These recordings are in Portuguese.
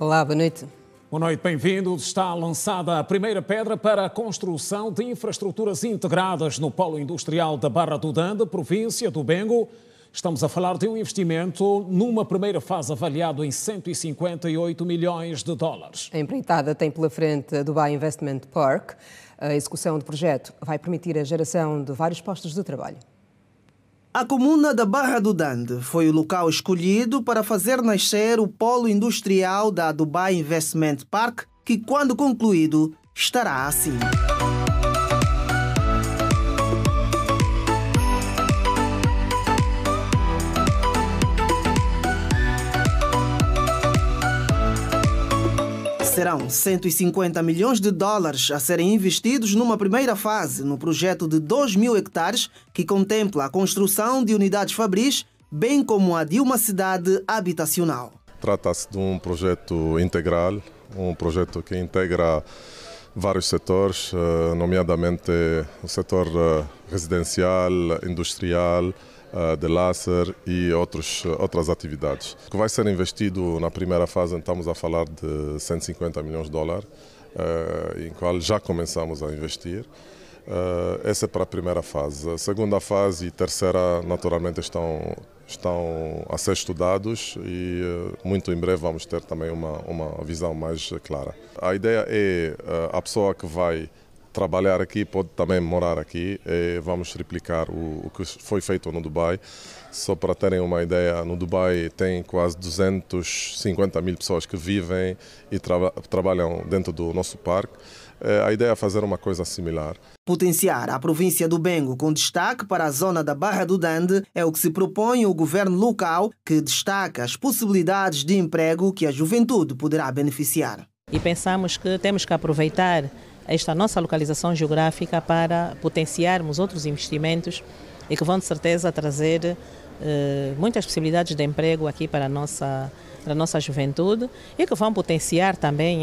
Olá, boa noite. Boa noite, bem-vindos. Está lançada a primeira pedra para a construção de infraestruturas integradas no polo industrial da Barra do Dande, província do Bengo. Estamos a falar de um investimento numa primeira fase avaliado em 158 milhões de dólares. A empreitada tem pela frente a Dubai Investment Park. A execução do projeto vai permitir a geração de vários postos de trabalho. A comuna da Barra do Dande foi o local escolhido para fazer nascer o polo industrial da Dubai Investment Park, que, quando concluído, estará assim. Serão 150 milhões de dólares a serem investidos numa primeira fase no projeto de 2.000 hectares que contempla a construção de unidades fabris, bem como a de uma cidade habitacional. Trata-se de um projeto integral, um projeto que integra vários setores, nomeadamente o setor residencial, industrial, de lazer e outras atividades. O que vai ser investido na primeira fase, estamos a falar de 150 milhões de dólares, em qual já começamos a investir. Essa é para a primeira fase. A segunda fase e terceira, naturalmente, estão a ser estudados e muito em breve vamos ter também uma visão mais clara. A ideia é a pessoa que vai trabalhar aqui pode também morar aqui e vamos replicar o que foi feito no Dubai. Só para terem uma ideia, no Dubai tem quase 250 mil pessoas que vivem e trabalham dentro do nosso parque. A ideia é fazer uma coisa similar. Potenciar a província do Bengo com destaque para a zona da Barra do Dande é o que se propõe o governo local, que destaca as possibilidades de emprego que a juventude poderá beneficiar. E pensamos que temos que aproveitar esta nossa localização geográfica para potenciarmos outros investimentos e que vão de certeza trazer muitas possibilidades de emprego aqui para a nossa juventude e que vão potenciar também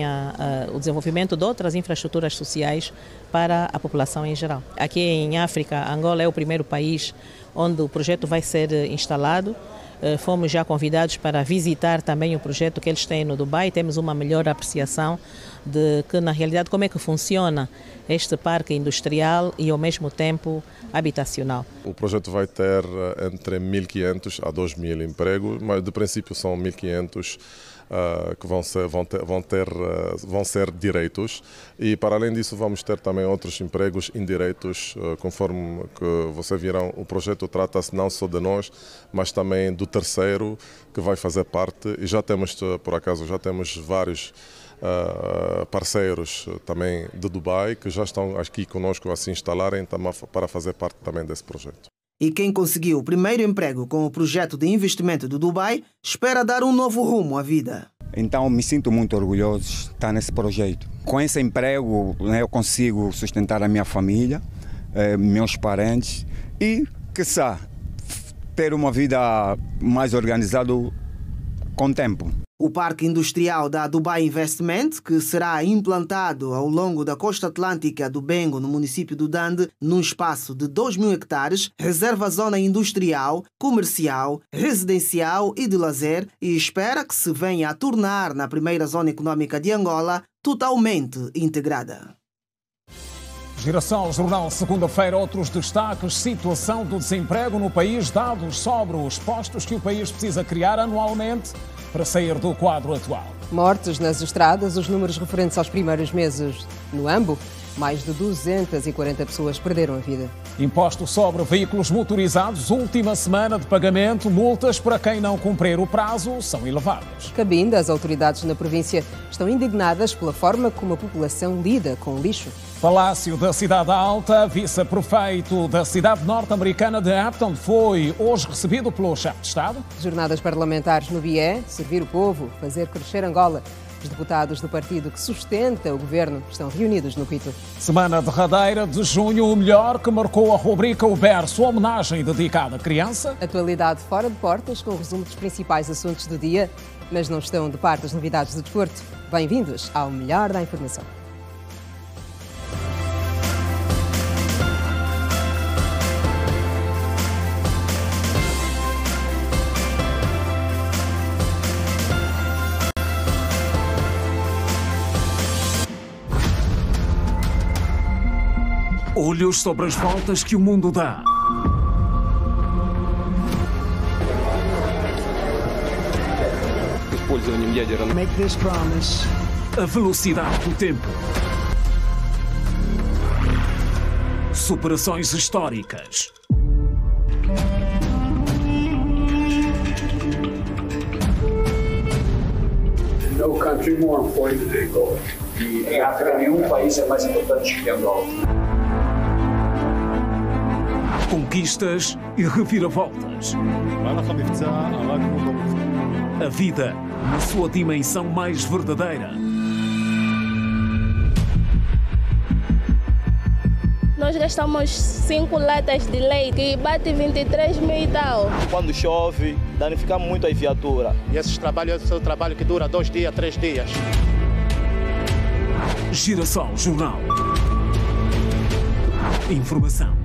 o desenvolvimento de outras infraestruturas sociais para a população em geral. Aqui em África, Angola é o primeiro país onde o projeto vai ser instalado. Fomos já convidados para visitar também o projeto que eles têm no Dubai. Temos uma melhor apreciação de que, na realidade, como é que funciona este parque industrial e, ao mesmo tempo, habitacional. O projeto vai ter entre 1.500 a 2.000 empregos, mas de princípio são 1.500 que vão ser direitos e para além disso vamos ter também outros empregos indiretos, conforme que vocês viram. O projeto trata-se não só de nós, mas também do terceiro que vai fazer parte e já temos, por acaso, vários parceiros também de Dubai que já estão aqui conosco a se instalarem para fazer parte também desse projeto. E quem conseguiu o primeiro emprego com o projeto de investimento do Dubai espera dar um novo rumo à vida. Então me sinto muito orgulhoso de estar nesse projeto. Com esse emprego eu consigo sustentar a minha família, meus parentes e, quiçá, ter uma vida mais organizada com o tempo. O parque industrial da Dubai Investment, que será implantado ao longo da costa atlântica do Bengo, no município do Dande, num espaço de 2.000 hectares, reserva zona industrial, comercial, residencial e de lazer e espera que se venha a tornar na primeira zona econômica de Angola totalmente integrada. Girassol Jornal, segunda-feira, outros destaques: situação do desemprego no país, dados sobre os postos que o país precisa criar anualmente para sair do quadro atual. Mortes nas estradas, os números referentes aos primeiros meses no AMBO, mais de 240 pessoas perderam a vida. Imposto sobre veículos motorizados, última semana de pagamento, multas para quem não cumprir o prazo são elevadas. Cabinda, as autoridades na província estão indignadas pela forma como a população lida com o lixo. Palácio da Cidade Alta, vice-prefeito da cidade norte-americana de Hampton, foi hoje recebido pelo chefe de Estado. Jornadas parlamentares no BIE, servir o povo, fazer crescer Angola. Os deputados do partido que sustenta o governo estão reunidos no Quito. Semana derradeira de junho, o melhor que marcou a rubrica O Berço, homenagem dedicada à criança. Atualidade fora de portas, com o resumo dos principais assuntos do dia, mas não estão de parte as novidades do desporto. Bem-vindos ao melhor da informação. Olhos sobre as voltas que o mundo dá. Make this promise. A velocidade do tempo. Superações históricas. No country more important than Angola. E em África nenhum país é mais importante que Angola. Conquistas e reviravoltas. A vida na sua dimensão mais verdadeira. Nós gastamos 5 latas de leite, que bate 23 mil e tal. Quando chove, danifica muito a viatura. E esse é um trabalho que dura 2 dias, 3 dias. Girassol Jornal. Informação.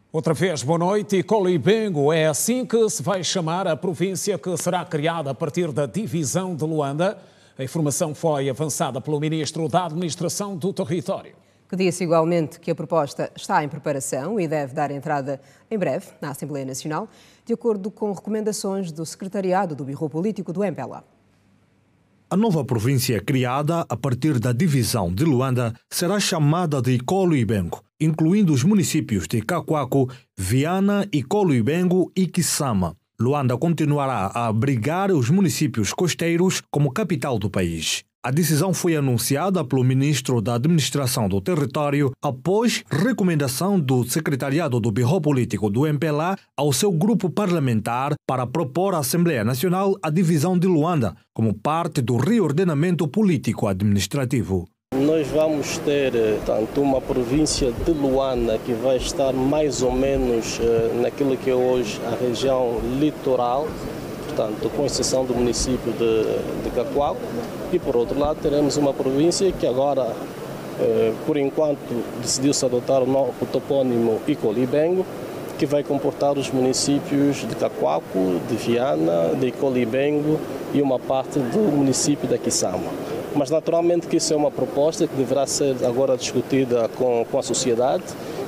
Outra vez, boa noite. Colibengo é assim que se vai chamar a província que será criada a partir da divisão de Luanda. A informação foi avançada pelo Ministro da Administração do Território, que disse igualmente que a proposta está em preparação e deve dar entrada em breve na Assembleia Nacional, de acordo com recomendações do Secretariado do Birro Político do MPLA. A nova província criada a partir da divisão de Luanda será chamada de Colibengo, incluindo os municípios de Cacoaco, Viana e Colibengo e Kisama. Luanda continuará a abrigar os municípios costeiros como capital do país. A decisão foi anunciada pelo Ministro da Administração do Território após recomendação do Secretariado do Birro Político do MPLA ao seu grupo parlamentar para propor à Assembleia Nacional a divisão de Luanda como parte do reordenamento político-administrativo. Nós vamos ter, tanto uma província de Luanda que vai estar mais ou menos naquilo que é hoje a região litoral, portanto, com exceção do município de Cacoaco, e por outro lado teremos uma província que agora, por enquanto, decidiu-se adotar o topônimo Colibengo, que vai comportar os municípios de Cacoaco, de Viana, de Colibengo e uma parte do município da Kisama. Mas naturalmente que isso é uma proposta que deverá ser agora discutida com a sociedade,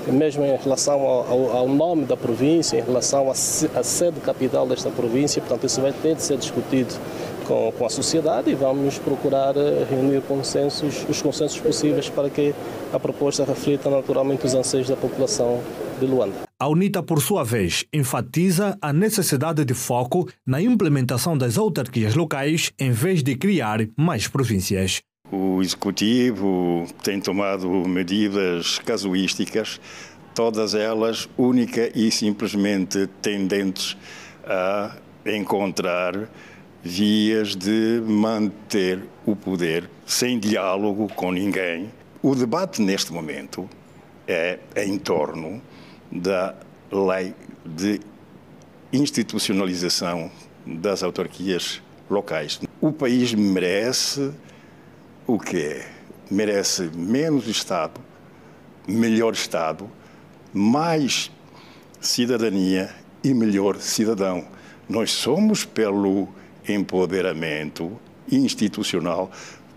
mesmo em relação ao nome da província, em relação à sede capital desta província. Portanto, isso vai ter de ser discutido com a sociedade e vamos procurar reunir os consensos possíveis para que a proposta reflita naturalmente os anseios da população de Luanda. A UNITA, por sua vez, enfatiza a necessidade de foco na implementação das autarquias locais em vez de criar mais províncias. O Executivo tem tomado medidas casuísticas, todas elas única e simplesmente tendentes a encontrar vias de manter o poder sem diálogo com ninguém. O debate neste momento é em torno da lei de institucionalização das autarquias locais. O país merece o quê? Merece menos Estado, melhor Estado, mais cidadania e melhor cidadão. Nós somos pelo empoderamento institucional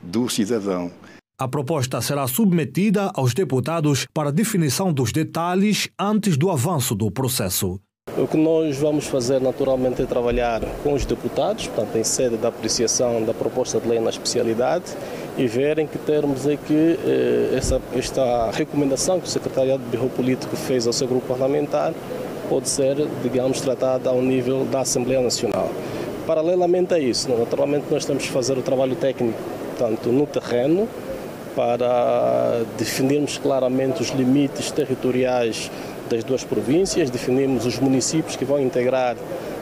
do cidadão. A proposta será submetida aos deputados para definição dos detalhes antes do avanço do processo. O que nós vamos fazer naturalmente é trabalhar com os deputados, portanto em sede da apreciação da proposta de lei na especialidade e ver em que termos é que esta recomendação que o Secretariado do Birro Político fez ao seu grupo parlamentar pode ser, digamos, tratada ao nível da Assembleia Nacional. Paralelamente a isso, naturalmente nós temos que fazer o trabalho técnico, tanto no terreno, para definirmos claramente os limites territoriais das duas províncias, definirmos os municípios que vão integrar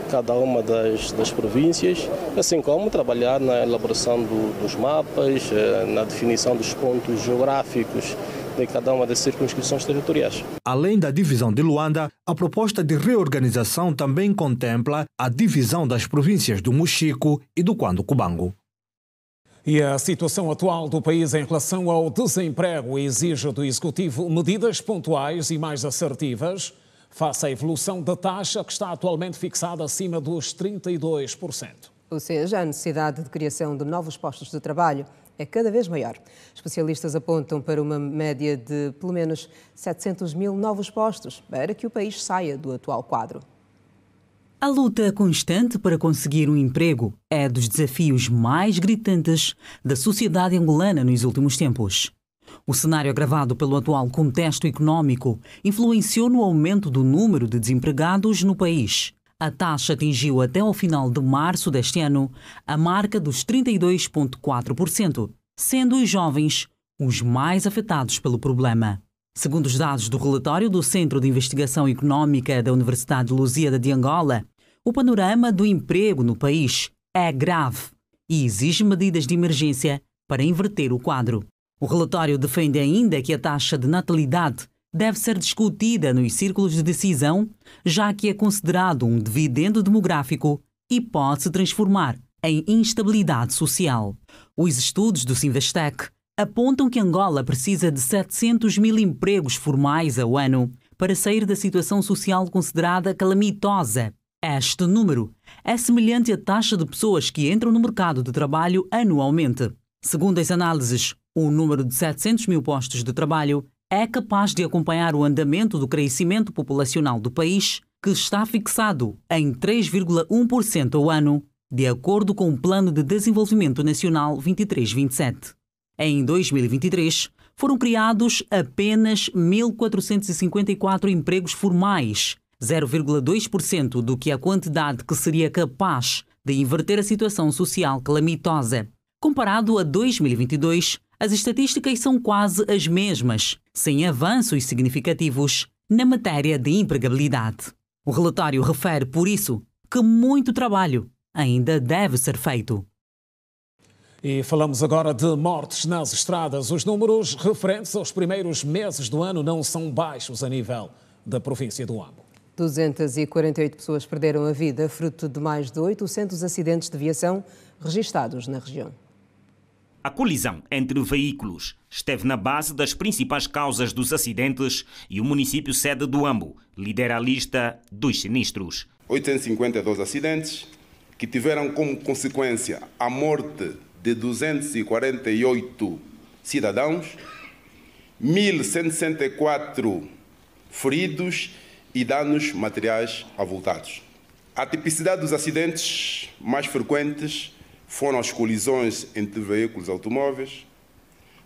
cada uma das províncias, assim como trabalhar na elaboração dos mapas, na definição dos pontos geográficos de cada uma das circunscrições territoriais. Além da divisão de Luanda, a proposta de reorganização também contempla a divisão das províncias do Mochico e do Cuando-Cubango. E a situação atual do país em relação ao desemprego exige do Executivo medidas pontuais e mais assertivas face à evolução da taxa que está atualmente fixada acima dos 32%. Ou seja, a necessidade de criação de novos postos de trabalho é cada vez maior. Especialistas apontam para uma média de pelo menos 700 mil novos postos para que o país saia do atual quadro. A luta constante para conseguir um emprego é dos desafios mais gritantes da sociedade angolana nos últimos tempos. O cenário agravado pelo atual contexto económico influenciou no aumento do número de desempregados no país. A taxa atingiu até ao final de março deste ano a marca dos 32,4%, sendo os jovens os mais afetados pelo problema. Segundo os dados do relatório do Centro de Investigação Económica da Universidade de Lusíada de Angola, o panorama do emprego no país é grave e exige medidas de emergência para inverter o quadro. O relatório defende ainda que a taxa de natalidade deve ser discutida nos círculos de decisão, já que é considerado um dividendo demográfico e pode se transformar em instabilidade social. Os estudos do Sinvestec apontam que Angola precisa de 700 mil empregos formais ao ano para sair da situação social considerada calamitosa. Este número é semelhante à taxa de pessoas que entram no mercado de trabalho anualmente. Segundo as análises, o número de 700 mil postos de trabalho é capaz de acompanhar o andamento do crescimento populacional do país, que está fixado em 3,1% ao ano, de acordo com o Plano de Desenvolvimento Nacional 23-27. Em 2023, foram criados apenas 1.454 empregos formais, 0,2% do que a quantidade que seria capaz de inverter a situação social calamitosa. Comparado a 2022, as estatísticas são quase as mesmas, sem avanços significativos na matéria de empregabilidade. O relatório refere, por isso, que muito trabalho ainda deve ser feito. E falamos agora de mortes nas estradas. Os números referentes aos primeiros meses do ano não são baixos a nível da província do Ambo. 248 pessoas perderam a vida, fruto de mais de 800 acidentes de viação registados na região. A colisão entre veículos esteve na base das principais causas dos acidentes e o município sede do Ambo lidera a lista dos sinistros. 852 acidentes que tiveram como consequência a morte de 248 cidadãos, 1.164 feridos e danos materiais avultados. A tipicidade dos acidentes mais frequentes foram as colisões entre veículos automóveis,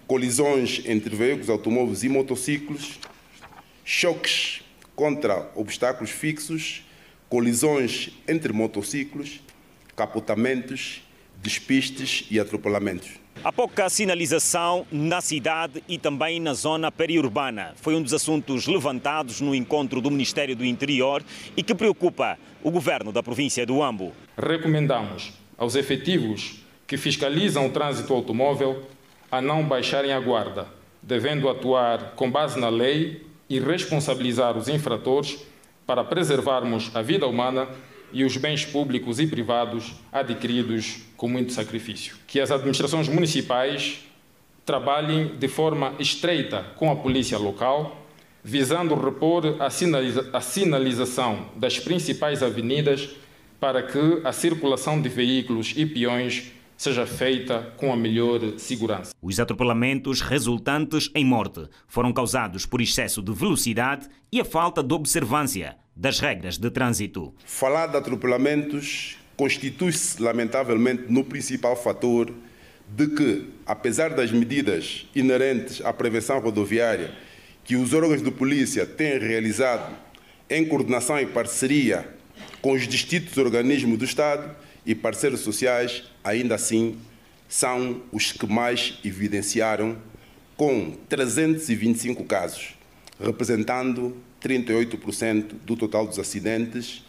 colisões entre veículos automóveis e motociclos, choques contra obstáculos fixos, colisões entre motociclos, capotamentos, despistes e atropelamentos. Há pouca sinalização na cidade e também na zona periurbana. Foi um dos assuntos levantados no encontro do Ministério do Interior e que preocupa o governo da província do Ambo. Recomendamos aos efetivos que fiscalizam o trânsito automóvel a não baixarem a guarda, devendo atuar com base na lei e responsabilizar os infratores para preservarmos a vida humana e os bens públicos e privados adquiridos com muito sacrifício. Que as administrações municipais trabalhem de forma estreita com a polícia local, visando repor a sinalização das principais avenidas para que a circulação de veículos e peões seja feita com a melhor segurança. Os atropelamentos resultantes em morte foram causados por excesso de velocidade e a falta de observância das regras de trânsito. Falar de atropelamentos constitui-se, lamentavelmente, no principal fator de que, apesar das medidas inerentes à prevenção rodoviária que os órgãos de polícia têm realizado em coordenação e parceria com os distintos organismos do Estado e parceiros sociais, ainda assim, são os que mais evidenciaram, com 325 casos, representando 38% do total dos acidentes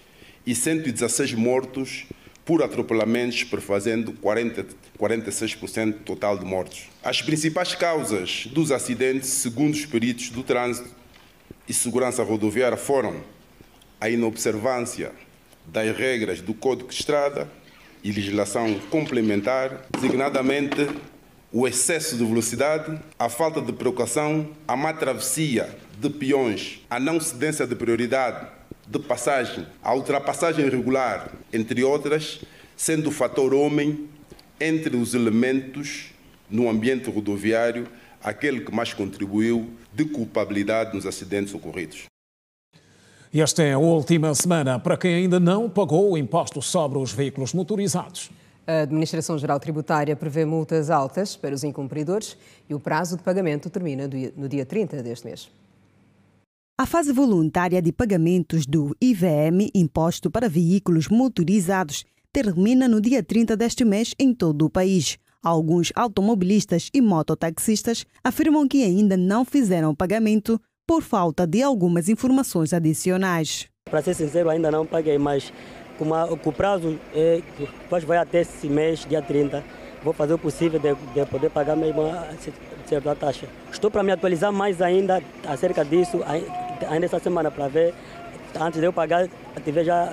e 116 mortos por atropelamentos, perfazendo 46% do total de mortos. As principais causas dos acidentes, segundo os peritos do trânsito e segurança rodoviária, foram a inobservância das regras do Código de Estrada e legislação complementar, designadamente o excesso de velocidade, a falta de precaução, a má travessia de peões, a não cedência de prioridade de passagem, a ultrapassagem irregular, entre outras, sendo o fator homem entre os elementos no ambiente rodoviário aquele que mais contribuiu de culpabilidade nos acidentes ocorridos. E esta é a última semana para quem ainda não pagou o imposto sobre os veículos motorizados. A Administração-Geral Tributária prevê multas altas para os incumpridores e o prazo de pagamento termina no dia 30 deste mês. A fase voluntária de pagamentos do IVM, imposto para veículos motorizados, termina no dia 30 deste mês em todo o país. Alguns automobilistas e mototaxistas afirmam que ainda não fizeram o pagamento por falta de algumas informações adicionais. Para ser sincero, ainda não paguei, mas com o prazo vai até esse mês, dia 30, vou fazer o possível de poder pagar mesmo a taxa. Estou para me atualizar mais ainda acerca disso, ainda essa semana, para ver, antes de eu pagar, tiver já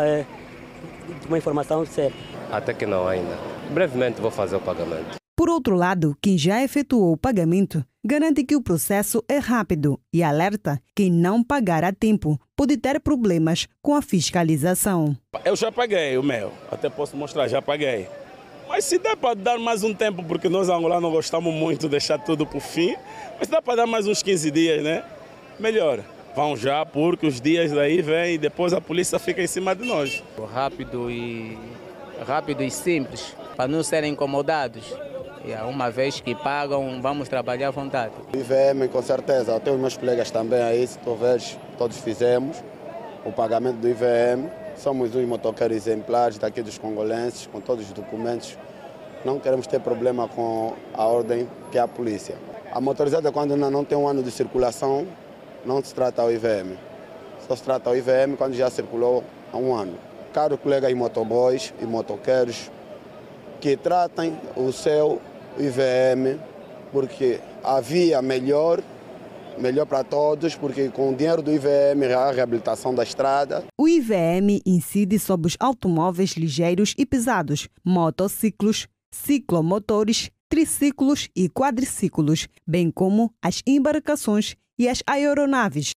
uma informação certa. Até que não ainda. Brevemente vou fazer o pagamento. Por outro lado, quem já efetuou o pagamento garante que o processo é rápido e alerta quem não pagar a tempo pode ter problemas com a fiscalização. Eu já paguei o meu, até posso mostrar, já paguei. Mas se dá para dar mais um tempo, porque nós angolanos gostamos muito de deixar tudo por fim, mas se dá para dar mais uns 15 dias, né? Melhor. Vão já, porque os dias daí vêm e depois a polícia fica em cima de nós. Rápido e simples, para não serem incomodados. Uma vez que pagam, vamos trabalhar à vontade. O IVM, com certeza, até os meus colegas também aí, se tu vês, todos fizemos o pagamento do IVM. Somos uns motoqueiros exemplares daqui dos congolenses, com todos os documentos. Não queremos ter problema com a ordem que é a polícia. A motorizada, quando ainda não tem um ano de circulação, não se trata o IVM. Só se trata o IVM quando já circulou há um ano. Caros colegas motoboys e motoqueiros, que tratem o seu IVM, porque a via melhor para todos, porque com o dinheiro do IVM há a reabilitação da estrada. O IVM incide sobre os automóveis ligeiros e pesados, motociclos, ciclomotores, triciclos e quadriciclos, bem como as embarcações e as aeronaves.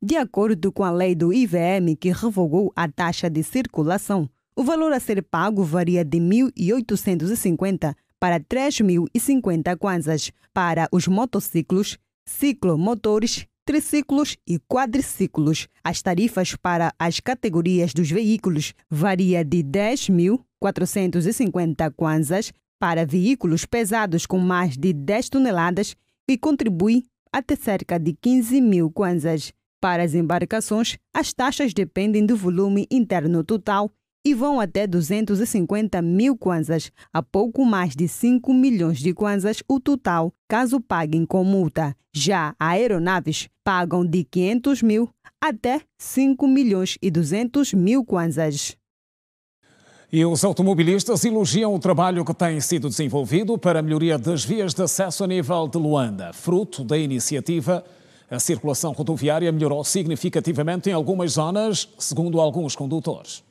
De acordo com a lei do IVM, que revogou a taxa de circulação, o valor a ser pago varia de 1.850 para 3.050 kwanzas para os motociclos, ciclomotores, triciclos e quadriciclos. As tarifas para as categorias dos veículos varia de 10.450 kwanzas para veículos pesados com mais de 10 toneladas e contribui até cerca de 15.000 kwanzas. Para as embarcações, as taxas dependem do volume interno total e vão até 250.000 kwanzas, a pouco mais de 5 milhões de kwanzas o total, caso paguem com multa. Já aeronaves pagam de 500.000 até 5.200.000 kwanzas. E os automobilistas elogiam o trabalho que tem sido desenvolvido para a melhoria das vias de acesso a nível de Luanda. Fruto da iniciativa, a circulação rodoviária melhorou significativamente em algumas zonas, segundo alguns condutores.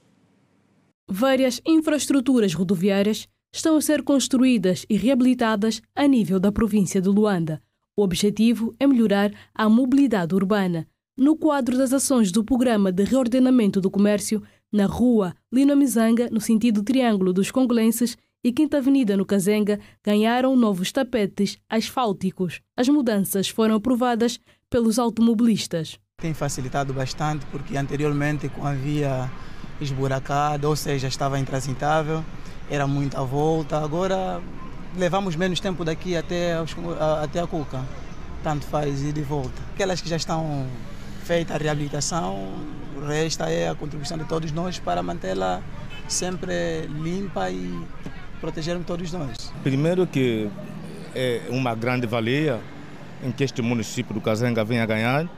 Várias infraestruturas rodoviárias estão a ser construídas e reabilitadas a nível da província de Luanda. O objetivo é melhorar a mobilidade urbana. No quadro das ações do Programa de Reordenamento do Comércio, na rua Lino Mizanga, no sentido Triângulo dos Congolenses, e Quinta Avenida no Kazenga, ganharam novos tapetes asfálticos. As mudanças foram aprovadas pelos automobilistas. Tem facilitado bastante, porque anteriormente, com a via esburacada, ou seja, estava intransitável, era muita volta. Agora levamos menos tempo daqui até a Cuca, tanto faz ir de volta. Aquelas que já estão feitas a reabilitação, o resto é a contribuição de todos nós para mantê-la sempre limpa e protegermos todos nós. Primeiro que é uma grande valia em que este município do Kazenga vem a ganhar.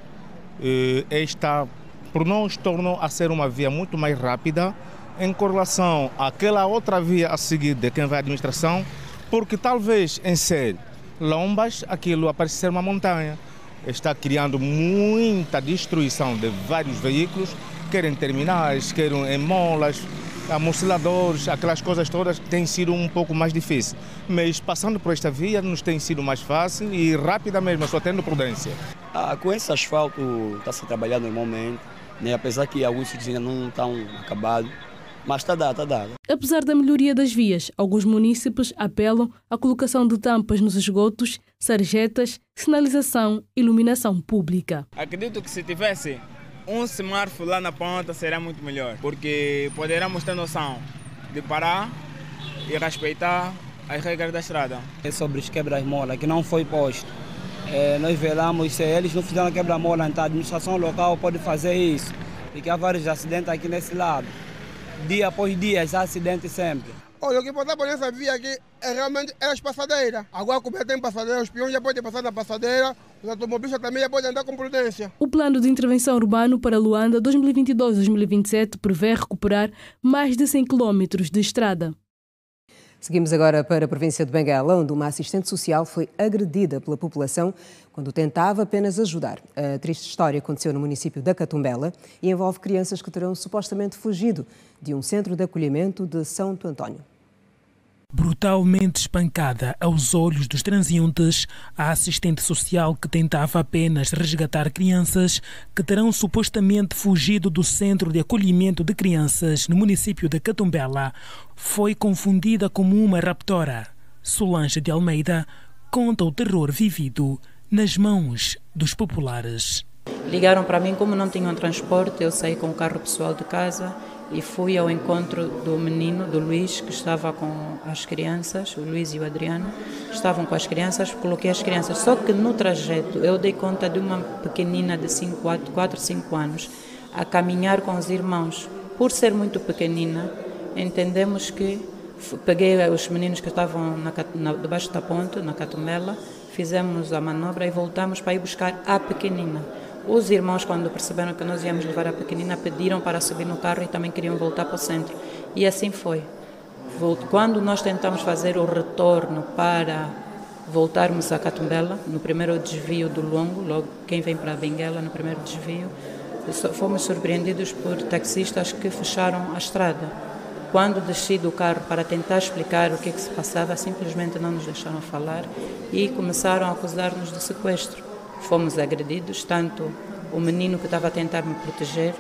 Esta, por nós, tornou a ser uma via muito mais rápida em correlação àquela outra via a seguir de quem vai à administração, porque talvez em ser lombas aquilo aparece ser uma montanha. Está criando muita destruição de vários veículos, quer em terminais, quer em molas, amortecedores, aquelas coisas todas, tem sido um pouco mais difícil. Mas passando por esta via nos tem sido mais fácil e rápida mesmo, só tendo prudência. Com esse asfalto está se trabalhando normalmente, né? Apesar que alguns sítios ainda não estão acabados, Mas está dado. Apesar da melhoria das vias, alguns munícipes apelam à colocação de tampas nos esgotos, sarjetas, sinalização e iluminação pública. Acredito que se tivesse um semáforo lá na ponta seria muito melhor, porque poderíamos ter noção de parar e respeitar as regras da estrada. É sobre os quebra-mola que não foi posto. Nós velamos, se eles não fizeram quebra-mola, então a administração local pode fazer isso, porque há vários acidentes aqui nesse lado. Dia após dia, há acidentes sempre. Olha, o que passa por essa via aqui é realmente as passadeiras. Agora, como já tem passadeira, os peões já podem passar na passadeira, os automobilistas também já podem andar com prudência. O plano de intervenção urbano para Luanda 2022-2027 prevê recuperar mais de 100 quilómetros de estrada. Seguimos agora para a província de Benguela, onde uma assistente social foi agredida pela população quando tentava apenas ajudar. A triste história aconteceu no município da Catumbela e envolve crianças que terão supostamente fugido de um centro de acolhimento de Santo António. Brutalmente espancada aos olhos dos transeuntes, a assistente social que tentava apenas resgatar crianças que terão supostamente fugido do centro de acolhimento de crianças no município de Catumbela foi confundida como uma raptora. Solange de Almeida conta o terror vivido nas mãos dos populares. Ligaram para mim, como não tinham transporte, eu saí com o carro pessoal de casa e fui ao encontro do menino, do Luís, que estava com as crianças, o Luís e o Adriano, estavam com as crianças, coloquei as crianças. Só que no trajeto eu dei conta de uma pequenina de 4, 5 anos a caminhar com os irmãos. Por ser muito pequenina, entendemos que peguei os meninos que estavam debaixo da ponte, na Catumbela, fizemos a manobra e voltamos para ir buscar a pequenina. Os irmãos, quando perceberam que nós íamos levar a pequenina, pediram para subir no carro e também queriam voltar para o centro. E assim foi. Quando nós tentamos fazer o retorno para voltarmos a Catumbela, no primeiro desvio do Longo, logo quem vem para a Benguela, no primeiro desvio, fomos surpreendidos por taxistas que fecharam a estrada. Quando desci do carro para tentar explicar o que se passava, simplesmente não nos deixaram falar e começaram a acusar-nos de sequestro. Fomos agredidos, tanto o menino que estava a tentar me proteger,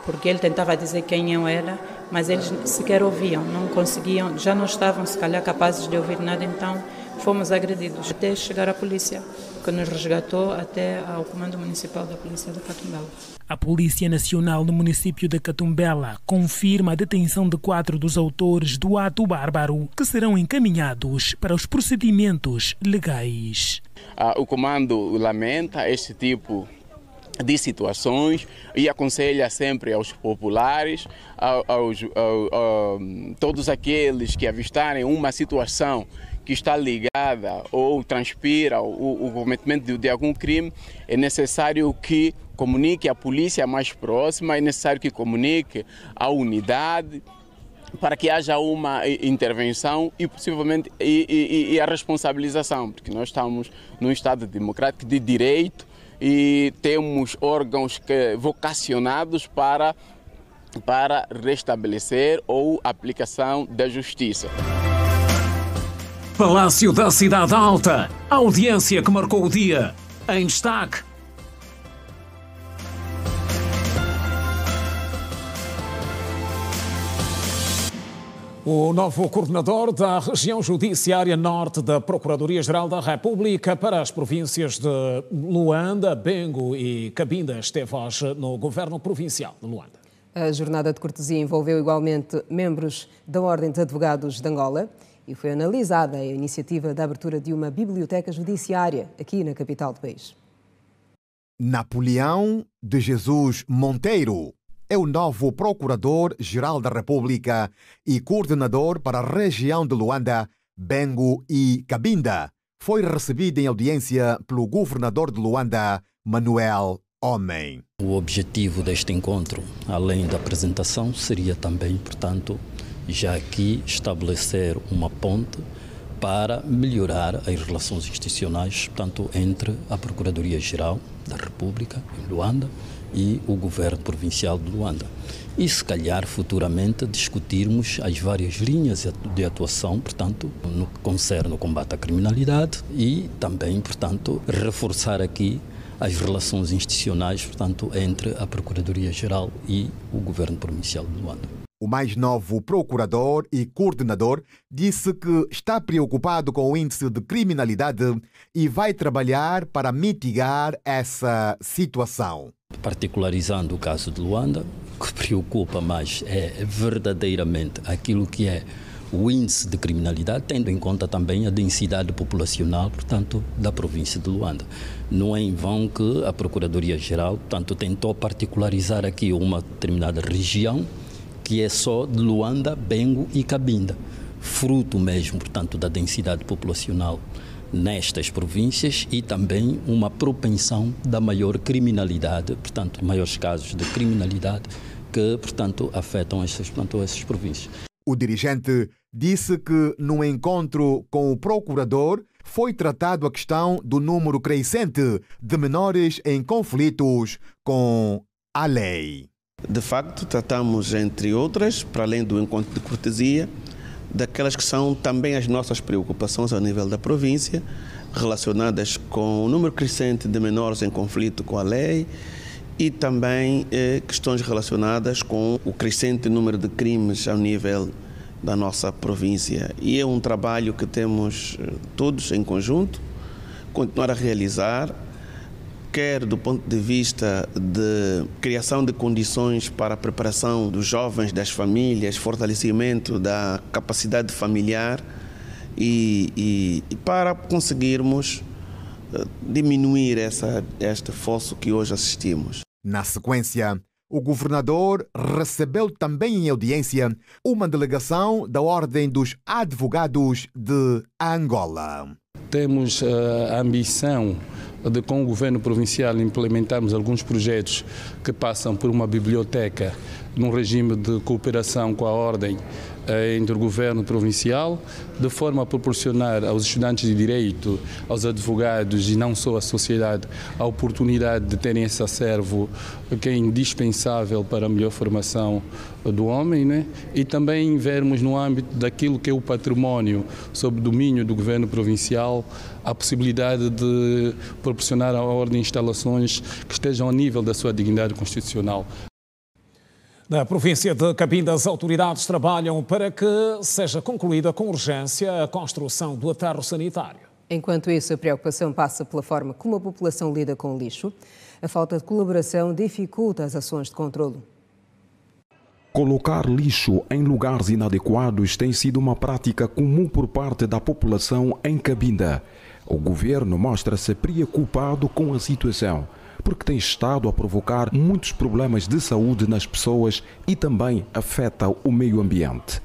porque ele tentava dizer quem eu era, mas eles sequer ouviam, não conseguiam, já não estavam se calhar capazes de ouvir nada, então fomos agredidos até chegar à polícia, que nos resgatou até ao comando municipal da polícia de Catumbela. A Polícia Nacional no município de Catumbela confirma a detenção de 4 dos autores do ato bárbaro, que serão encaminhados para os procedimentos legais. O comando lamenta este tipo de situações e aconselha sempre aos populares, todos aqueles que avistarem uma situação que está ligada ou transpira o cometimento de algum crime, é necessário que comunique à polícia mais próxima, é necessário que comunique à unidade para que haja uma intervenção e possivelmente a responsabilização, porque nós estamos num Estado democrático de direito e temos órgãos vocacionados para restabelecer ou aplicação da justiça. Palácio da Cidade Alta, a audiência que marcou o dia. Em destaque. O novo coordenador da região judiciária norte da Procuradoria-Geral da República para as províncias de Luanda, Bengo e Cabinda esteve hoje no governo provincial de Luanda. A jornada de cortesia envolveu igualmente membros da Ordem de Advogados de Angola e foi analisada a iniciativa da abertura de uma biblioteca judiciária aqui na capital do país. Napoleão de Jesus Monteiro é o novo Procurador-Geral da República e coordenador para a região de Luanda, Bengo e Cabinda. Foi recebido em audiência pelo governador de Luanda, Manuel Homem. O objetivo deste encontro, além da apresentação, seria também, portanto, já aqui estabelecer uma ponte para melhorar as relações institucionais, portanto, entre a Procuradoria-Geral da República, em Luanda, e o Governo Provincial de Luanda. E, se calhar, futuramente discutirmos as várias linhas de atuação, portanto, no que concerne o combate à criminalidade e também, portanto, reforçar aqui as relações institucionais, portanto, entre a Procuradoria-Geral e o Governo Provincial de Luanda. O mais novo procurador e coordenador disse que está preocupado com o índice de criminalidade e vai trabalhar para mitigar essa situação. Particularizando o caso de Luanda, o que preocupa mais é verdadeiramente aquilo que é o índice de criminalidade, tendo em conta também a densidade populacional, portanto, da província de Luanda. Não é em vão que a Procuradoria-Geral, portanto, tentou particularizar aqui uma determinada região, que é só de Luanda, Bengo e Cabinda, fruto mesmo, portanto, da densidade populacional nestas províncias e também uma propensão da maior criminalidade, portanto, maiores casos de criminalidade que, portanto, afetam essas províncias. O dirigente disse que, no encontro com o procurador, foi tratado a questão do número crescente de menores em conflitos com a lei. De facto, tratamos, entre outras, para além do encontro de cortesia, daquelas que são também as nossas preocupações ao nível da província, relacionadas com o número crescente de menores em conflito com a lei e também questões relacionadas com o crescente número de crimes ao nível da nossa província. E é um trabalho que temos todos em conjunto, continuar a realizar, quer do ponto de vista de criação de condições para a preparação dos jovens, das famílias, fortalecimento da capacidade familiar e para conseguirmos diminuir este fosso que hoje assistimos. Na sequência, o governador recebeu também em audiência uma delegação da Ordem dos Advogados de Angola. Temos a ambição de, com o governo provincial, implementarmos alguns projetos que passam por uma biblioteca num regime de cooperação com a Ordem entre o governo provincial, de forma a proporcionar aos estudantes de direito, aos advogados e não só à sociedade, a oportunidade de terem esse acervo que é indispensável para a melhor formação do homem, né? E também vermos no âmbito daquilo que é o património sob domínio do governo provincial a possibilidade de proporcionar à Ordem instalações que estejam ao nível da sua dignidade constitucional. Na província de Cabinda, as autoridades trabalham para que seja concluída com urgência a construção do aterro sanitário. Enquanto isso, a preocupação passa pela forma como a população lida com o lixo. A falta de colaboração dificulta as ações de controlo. Colocar lixo em lugares inadequados tem sido uma prática comum por parte da população em Cabinda. O governo mostra-se preocupado com a situação, porque tem estado a provocar muitos problemas de saúde nas pessoas e também afeta o meio ambiente.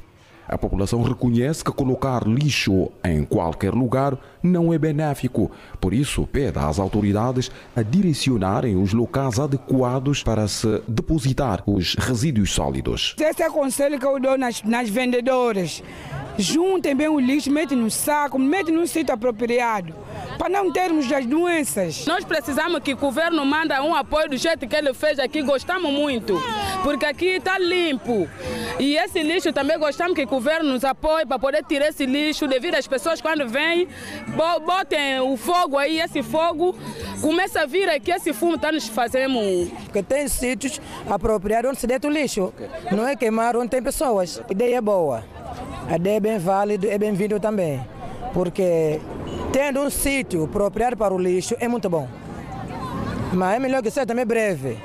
A população reconhece que colocar lixo em qualquer lugar não é benéfico, por isso pede às autoridades a direcionarem os locais adequados para se depositar os resíduos sólidos. Esse é o conselho que eu dou nas vendedoras. Juntem bem o lixo, metem no saco, metem num sítio apropriado, para não termos as doenças. Nós precisamos que o governo mande um apoio do jeito que ele fez aqui, gostamos muito, porque aqui está limpo. E esse lixo também gostamos que o governo nos apoie para poder tirar esse lixo, devido às pessoas quando vêm, botem o fogo aí, esse fogo começa a vir aqui, esse fumo está nos fazendo. Porque tem sítios apropriados onde se deita o lixo, não é queimar onde tem pessoas. A ideia é boa. A ideia é bem válida, é bem-vindo também, porque tendo um sítio apropriado para o lixo é muito bom. Mas é melhor que seja também breve,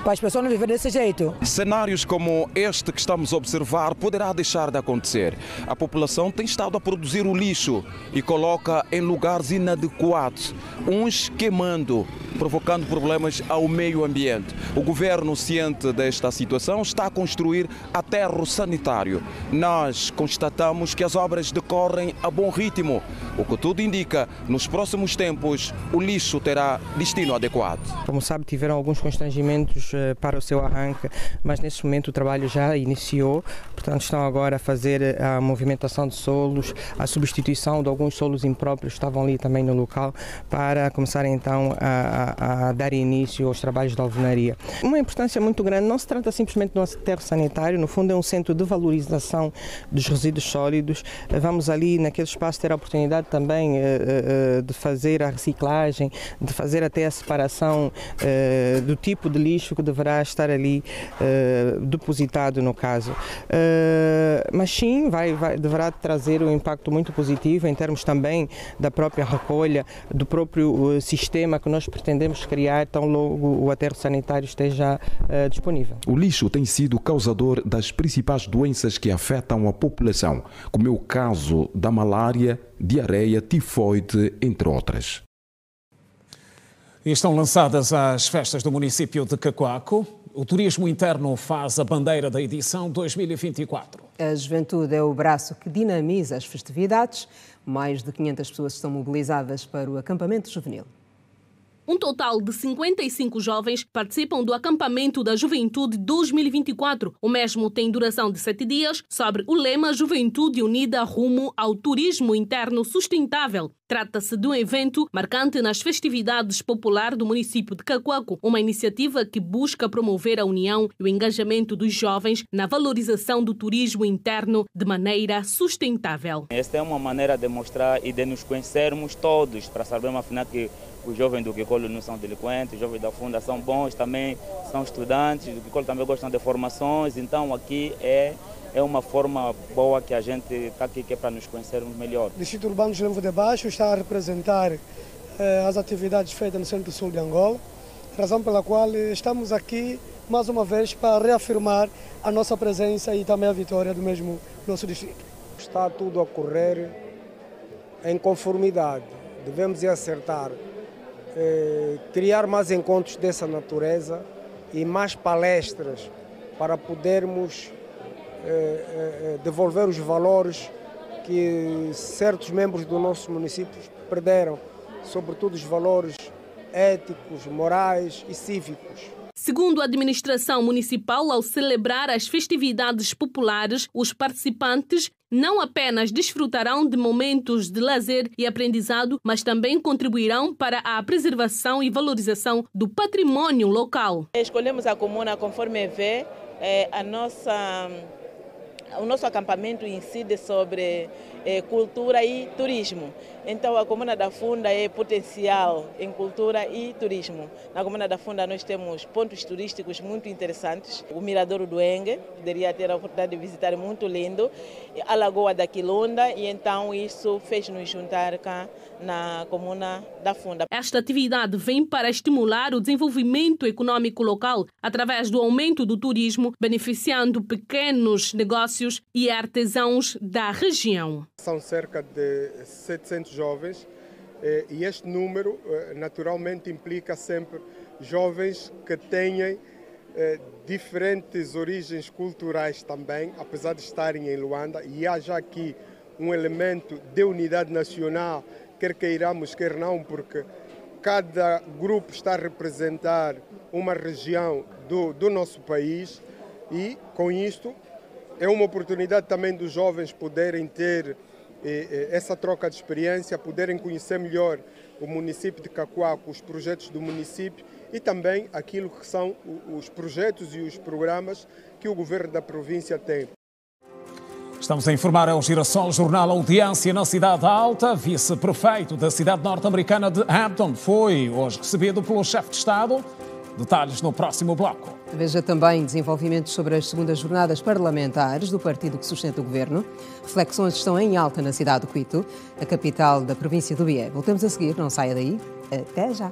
para as pessoas não viverem desse jeito. Cenários como este que estamos a observar poderá deixar de acontecer. A população tem estado a produzir o lixo e coloca em lugares inadequados, uns queimando, provocando problemas ao meio ambiente. O governo, ciente desta situação, está a construir aterro sanitário. Nós constatamos que as obras decorrem a bom ritmo, o que tudo indica, nos próximos tempos, o lixo terá destino adequado. Como sabe, tiveram alguns constrangimentos para o seu arranque, mas neste momento o trabalho já iniciou, portanto estão agora a fazer a movimentação de solos, a substituição de alguns solos impróprios que estavam ali também no local, para começar então a a dar início aos trabalhos de alvenaria. Uma importância muito grande, não se trata simplesmente de um aterro sanitário, no fundo é um centro de valorização dos resíduos sólidos. Vamos ali naquele espaço ter a oportunidade também de fazer a reciclagem, de fazer até a separação do tipo de lixo que deverá estar ali depositado no caso. Mas sim, deverá trazer um impacto muito positivo em termos também da própria recolha, do próprio sistema que nós pretendemos criar tão logo o aterro sanitário esteja disponível. O lixo tem sido causador das principais doenças que afetam a população, como é o caso da malária, diarreia, tifoide, entre outras. E estão lançadas as festas do município de Cacoaco. O turismo interno faz a bandeira da edição 2024. A juventude é o braço que dinamiza as festividades. Mais de 500 pessoas estão mobilizadas para o acampamento juvenil. Um total de 55 jovens participam do acampamento da Juventude 2024. O mesmo tem duração de 7 dias, sobre o lema Juventude Unida rumo ao turismo interno sustentável. Trata-se de um evento marcante nas festividades populares do município de Cacoaco, uma iniciativa que busca promover a união e o engajamento dos jovens na valorização do turismo interno de maneira sustentável. Esta é uma maneira de mostrar e de nos conhecermos todos, para sabermos afinal que os jovens do Quicolo não são delinquentes, os jovens da Funda são bons, também são estudantes, do Quicolo também gostam de formações, então aqui é uma forma boa que a gente está aqui que é para nos conhecermos melhor. O Distrito Urbano de Lemvo de Baixo está a representar as atividades feitas no Centro-Sul de Angola, razão pela qual estamos aqui mais uma vez para reafirmar a nossa presença e também a vitória do mesmo nosso distrito. Está tudo a correr em conformidade, devemos acertar. Criar mais encontros dessa natureza e mais palestras para podermos devolver os valores que certos membros do nosso município perderam, sobretudo os valores éticos, morais e cívicos. Segundo a administração municipal, ao celebrar as festividades populares, os participantes não apenas desfrutarão de momentos de lazer e aprendizado, mas também contribuirão para a preservação e valorização do património local. Escolhemos a comuna conforme vê, o nosso acampamento incide sobre cultura e turismo. Então, a Comuna da Funda é potencial em cultura e turismo. Na Comuna da Funda nós temos pontos turísticos muito interessantes. O Miradouro do Engue, poderia ter a oportunidade de visitar, muito lindo. A Lagoa da Quilunda, e então isso fez-nos juntar cá na Comuna da Funda. Esta atividade vem para estimular o desenvolvimento econômico local através do aumento do turismo, beneficiando pequenos negócios e artesãos da região. São cerca de 700 jovens e este número naturalmente implica sempre jovens que tenham diferentes origens culturais também, apesar de estarem em Luanda, e há já aqui um elemento de unidade nacional, quer queiramos, quer não, porque cada grupo está a representar uma região do nosso país e, com isto, é uma oportunidade também dos jovens poderem ter essa troca de experiência, poderem conhecer melhor o município de Cacoaco, os projetos do município e também aquilo que são os projetos e os programas que o governo da província tem. Estamos a informar ao Girassol Jornal. Audiência na Cidade Alta. Vice-prefeito da cidade norte-americana de Hampton foi hoje recebido pelo chefe de Estado. Detalhes no próximo bloco. Veja também desenvolvimentos sobre as segundas jornadas parlamentares do partido que sustenta o governo. Reflexões estão em alta na cidade de Quito, a capital da província do Bié. Voltamos a seguir, não saia daí. Até já.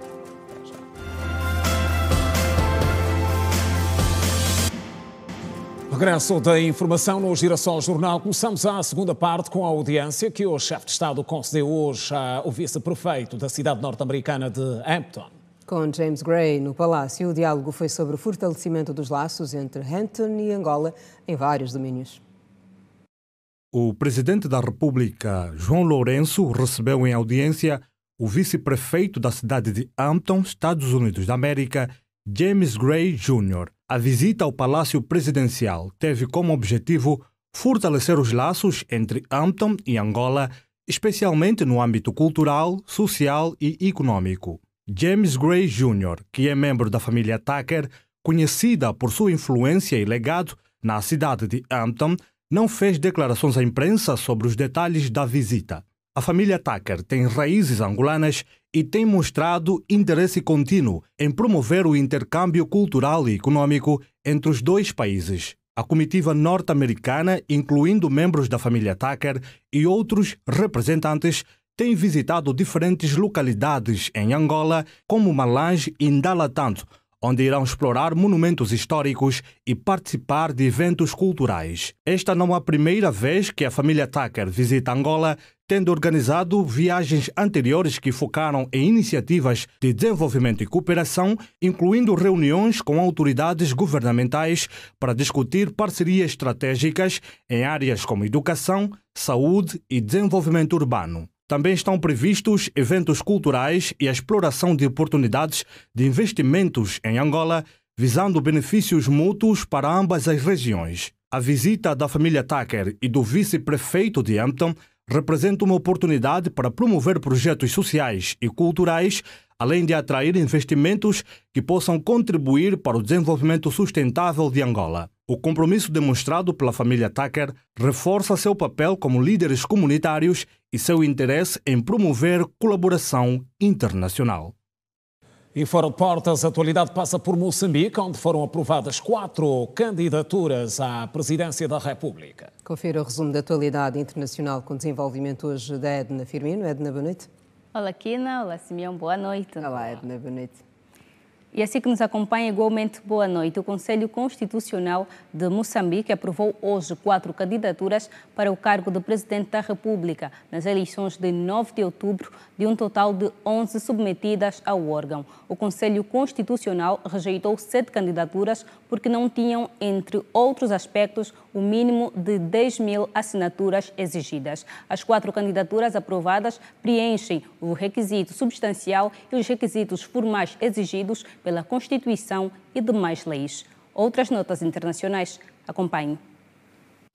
Regresso da informação no Girassol Jornal. Começamos a segunda parte com a audiência que o chefe de Estado concedeu hoje ao vice-prefeito da cidade norte-americana de Hampton. Com James Gray no Palácio, o diálogo foi sobre o fortalecimento dos laços entre Hampton e Angola em vários domínios. O presidente da República, João Lourenço, recebeu em audiência o vice-prefeito da cidade de Hampton, Estados Unidos da América, James Gray Jr. A visita ao Palácio Presidencial teve como objetivo fortalecer os laços entre Hampton e Angola, especialmente no âmbito cultural, social e econômico. James Gray Jr., que é membro da família Tucker, conhecida por sua influência e legado na cidade de Hampton, não fez declarações à imprensa sobre os detalhes da visita. A família Tucker tem raízes angolanas e tem mostrado interesse contínuo em promover o intercâmbio cultural e econômico entre os dois países. A comitiva norte-americana, incluindo membros da família Tucker e outros representantes, tem visitado diferentes localidades em Angola, como Malange e Ndalatanto, onde irão explorar monumentos históricos e participar de eventos culturais. Esta não é a primeira vez que a família Tucker visita Angola, tendo organizado viagens anteriores que focaram em iniciativas de desenvolvimento e cooperação, incluindo reuniões com autoridades governamentais para discutir parcerias estratégicas em áreas como educação, saúde e desenvolvimento urbano. Também estão previstos eventos culturais e a exploração de oportunidades de investimentos em Angola, visando benefícios mútuos para ambas as regiões. A visita da família Tucker e do vice-prefeito de Hampton representa uma oportunidade para promover projetos sociais e culturais, além de atrair investimentos que possam contribuir para o desenvolvimento sustentável de Angola. O compromisso demonstrado pela família Tucker reforça seu papel como líderes comunitários e seu interesse em promover colaboração internacional. E fora de portas, a atualidade passa por Moçambique, onde foram aprovadas 4 candidaturas à presidência da República. Confira o resumo da atualidade internacional com desenvolvimento hoje da Edna Firmino. Edna, boa noite. Olá, Kina. Olá, Simeão. Boa noite. Olá, Edna. Boa noite. E assim que nos acompanha, igualmente, boa noite. O Conselho Constitucional de Moçambique aprovou hoje 4 candidaturas para o cargo de Presidente da República nas eleições de 9 de outubro, de um total de 11 submetidas ao órgão. O Conselho Constitucional rejeitou 7 candidaturas porque não tinham, entre outros aspectos, o mínimo de 10 mil assinaturas exigidas. As 4 candidaturas aprovadas preenchem o requisito substancial e os requisitos formais exigidos pela Constituição e demais leis. Outras notas internacionais. Acompanhe.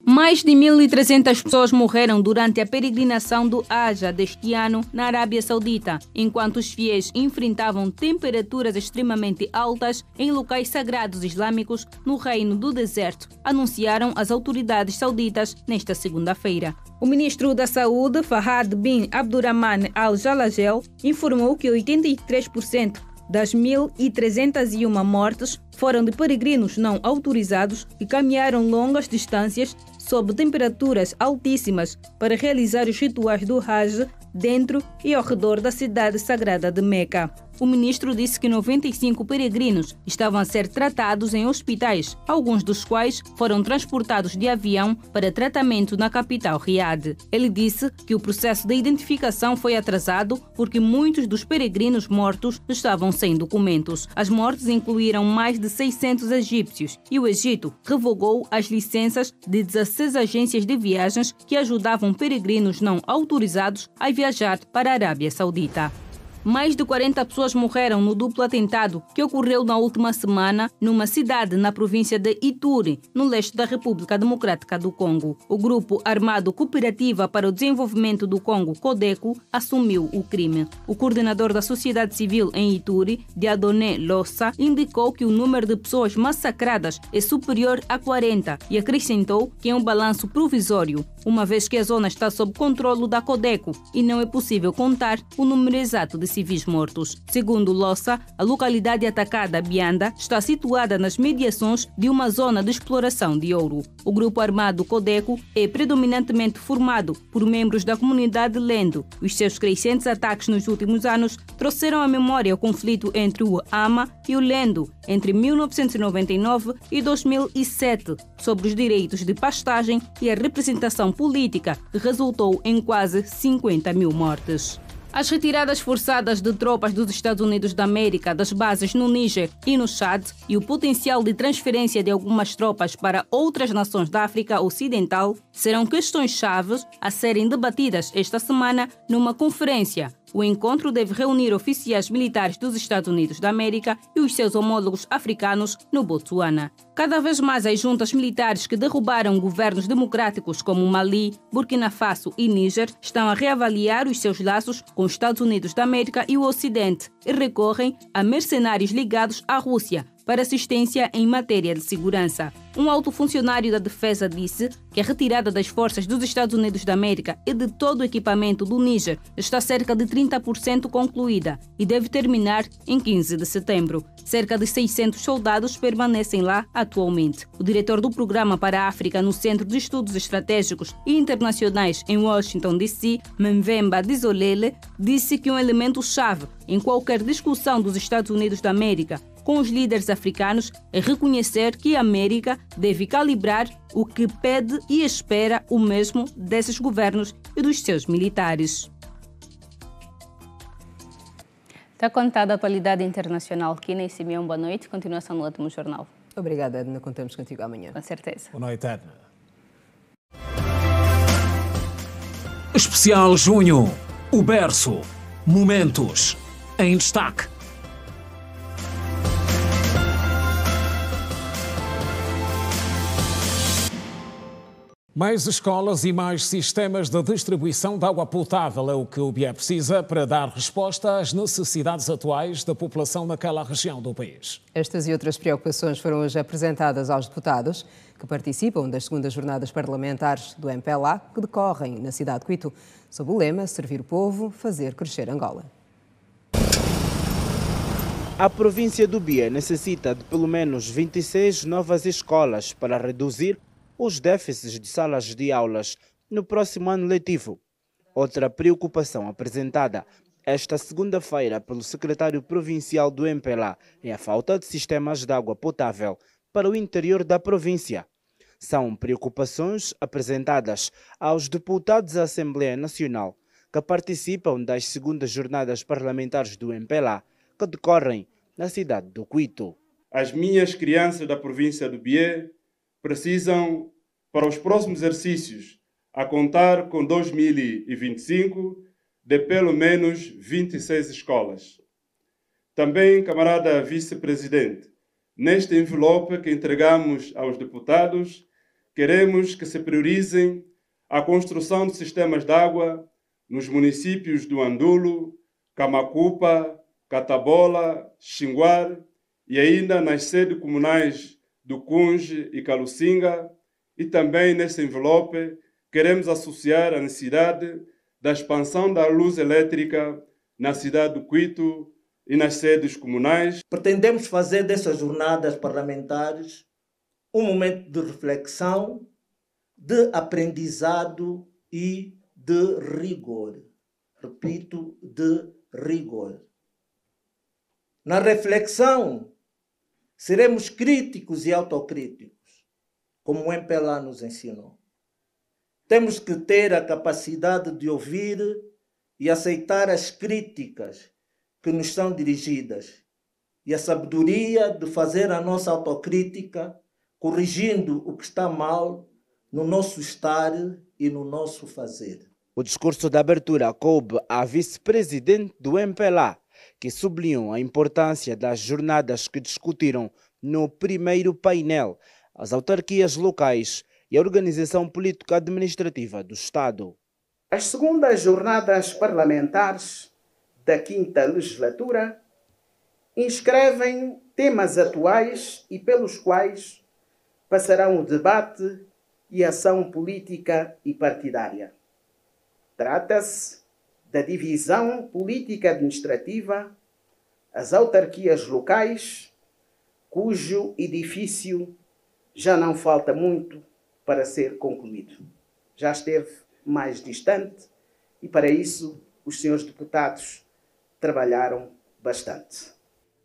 Mais de 1.300 pessoas morreram durante a peregrinação do Haja deste ano na Arábia Saudita, enquanto os fiéis enfrentavam temperaturas extremamente altas em locais sagrados islâmicos no Reino do Deserto, anunciaram as autoridades sauditas nesta segunda-feira. O ministro da Saúde, Fahad bin Abdurrahman Al-Jalajel, informou que 83% das 1.301 mortes foram de peregrinos não autorizados que caminharam longas distâncias sob temperaturas altíssimas para realizar os rituais do Hajj dentro e ao redor da cidade sagrada de Meca. O ministro disse que 95 peregrinos estavam a ser tratados em hospitais, alguns dos quais foram transportados de avião para tratamento na capital Riad. Ele disse que o processo de identificação foi atrasado porque muitos dos peregrinos mortos estavam sem documentos. As mortes incluíram mais de 600 egípcios e o Egito revogou as licenças de 16 agências de viagens que ajudavam peregrinos não autorizados a viajar para a Arábia Saudita. Mais de 40 pessoas morreram no duplo atentado que ocorreu na última semana numa cidade na província de Ituri, no leste da República Democrática do Congo. O Grupo Armado Cooperativa para o Desenvolvimento do Congo, CODECO, assumiu o crime. O coordenador da sociedade civil em Ituri, Diadoné Lossa, indicou que o número de pessoas massacradas é superior a 40 e acrescentou que é um balanço provisório, uma vez que a zona está sob controle da CODECO e não é possível contar o número exato de civis mortos. Segundo Lossa, a localidade atacada, Bianda, está situada nas mediações de uma zona de exploração de ouro. O grupo armado CODECO é predominantemente formado por membros da comunidade Lendo. Os seus crescentes ataques nos últimos anos trouxeram à memória o conflito entre o AMA e o Lendo entre 1999 e 2007 sobre os direitos de pastagem e a representação política, que resultou em quase 50 mil mortes. As retiradas forçadas de tropas dos Estados Unidos da América das bases no Níger e no Chad e o potencial de transferência de algumas tropas para outras nações da África Ocidental serão questões-chave a serem debatidas esta semana numa conferência O encontro deve reunir oficiais militares dos Estados Unidos da América e os seus homólogos africanos no Botsuana. Cada vez mais as juntas militares que derrubaram governos democráticos como Mali, Burkina Faso e Níger estão a reavaliar os seus laços com os Estados Unidos da América e o Ocidente e recorrem a mercenários ligados à Rússia para assistência em matéria de segurança. Um alto funcionário da defesa disse que a retirada das forças dos Estados Unidos da América e de todo o equipamento do Níger está cerca de 30% concluída e deve terminar em 15 de setembro. Cerca de 600 soldados permanecem lá atualmente. O diretor do Programa para a África no Centro de Estudos Estratégicos e Internacionais em Washington, D.C., Mvemba Dizolele, disse que um elemento-chave em qualquer discussão dos Estados Unidos da América com os líderes africanos é reconhecer que a América deve calibrar o que pede e espera o mesmo desses governos e dos seus militares. Está contada a atualidade internacional. Kina e Simeão, boa noite. Continuação no último jornal. Obrigada, Edna. Contamos contigo amanhã. Com certeza. Boa noite, Edna. Especial Junho. O berço. Momentos. Em destaque. Mais escolas e mais sistemas de distribuição de água potável é o que o BIE precisa para dar resposta às necessidades atuais da população naquela região do país. Estas e outras preocupações foram hoje apresentadas aos deputados que participam das segundas jornadas parlamentares do MPLA, que decorrem na cidade de Quito, sob o lema Servir o Povo, Fazer Crescer Angola. A província do BIE necessita de pelo menos 26 novas escolas para reduzir os déficits de salas de aulas no próximo ano letivo. Outra preocupação apresentada esta segunda-feira pelo secretário provincial do MPLA é a falta de sistemas de água potável para o interior da província. São preocupações apresentadas aos deputados da Assembleia Nacional que participam das segundas jornadas parlamentares do MPLA que decorrem na cidade do Quito. As minhas crianças da província do BIE precisam, para os próximos exercícios, a contar com 2025, de pelo menos 26 escolas. Também, camarada vice-presidente, neste envelope que entregamos aos deputados, queremos que se priorizem a construção de sistemas de água nos municípios do Andulo, Camacupa, Catabola, Xinguar e ainda nas sedes comunais do Cunge e Calucinga, e também nesse envelope queremos associar a necessidade da expansão da luz elétrica na cidade do Quito e nas sedes comunais. Pretendemos fazer dessas jornadas parlamentares um momento de reflexão, de aprendizado e de rigor. Repito, de rigor. Na reflexão, seremos críticos e autocríticos, como o MPLA nos ensinou. Temos que ter a capacidade de ouvir e aceitar as críticas que nos são dirigidas e a sabedoria de fazer a nossa autocrítica, corrigindo o que está mal no nosso estar e no nosso fazer. O discurso de abertura coube à vice-presidente do MPLA, que sublinhou a importância das jornadas que discutiram no primeiro painel as autarquias locais e a organização político-administrativa do Estado. As segundas jornadas parlamentares da 5ª legislatura inscrevem temas atuais e pelos quais passarão o debate e ação política e partidária. Trata-se da divisão política-administrativa, as autarquias locais, cujo edifício já não falta muito para ser concluído. Já esteve mais distante e, para isso, os senhores deputados trabalharam bastante.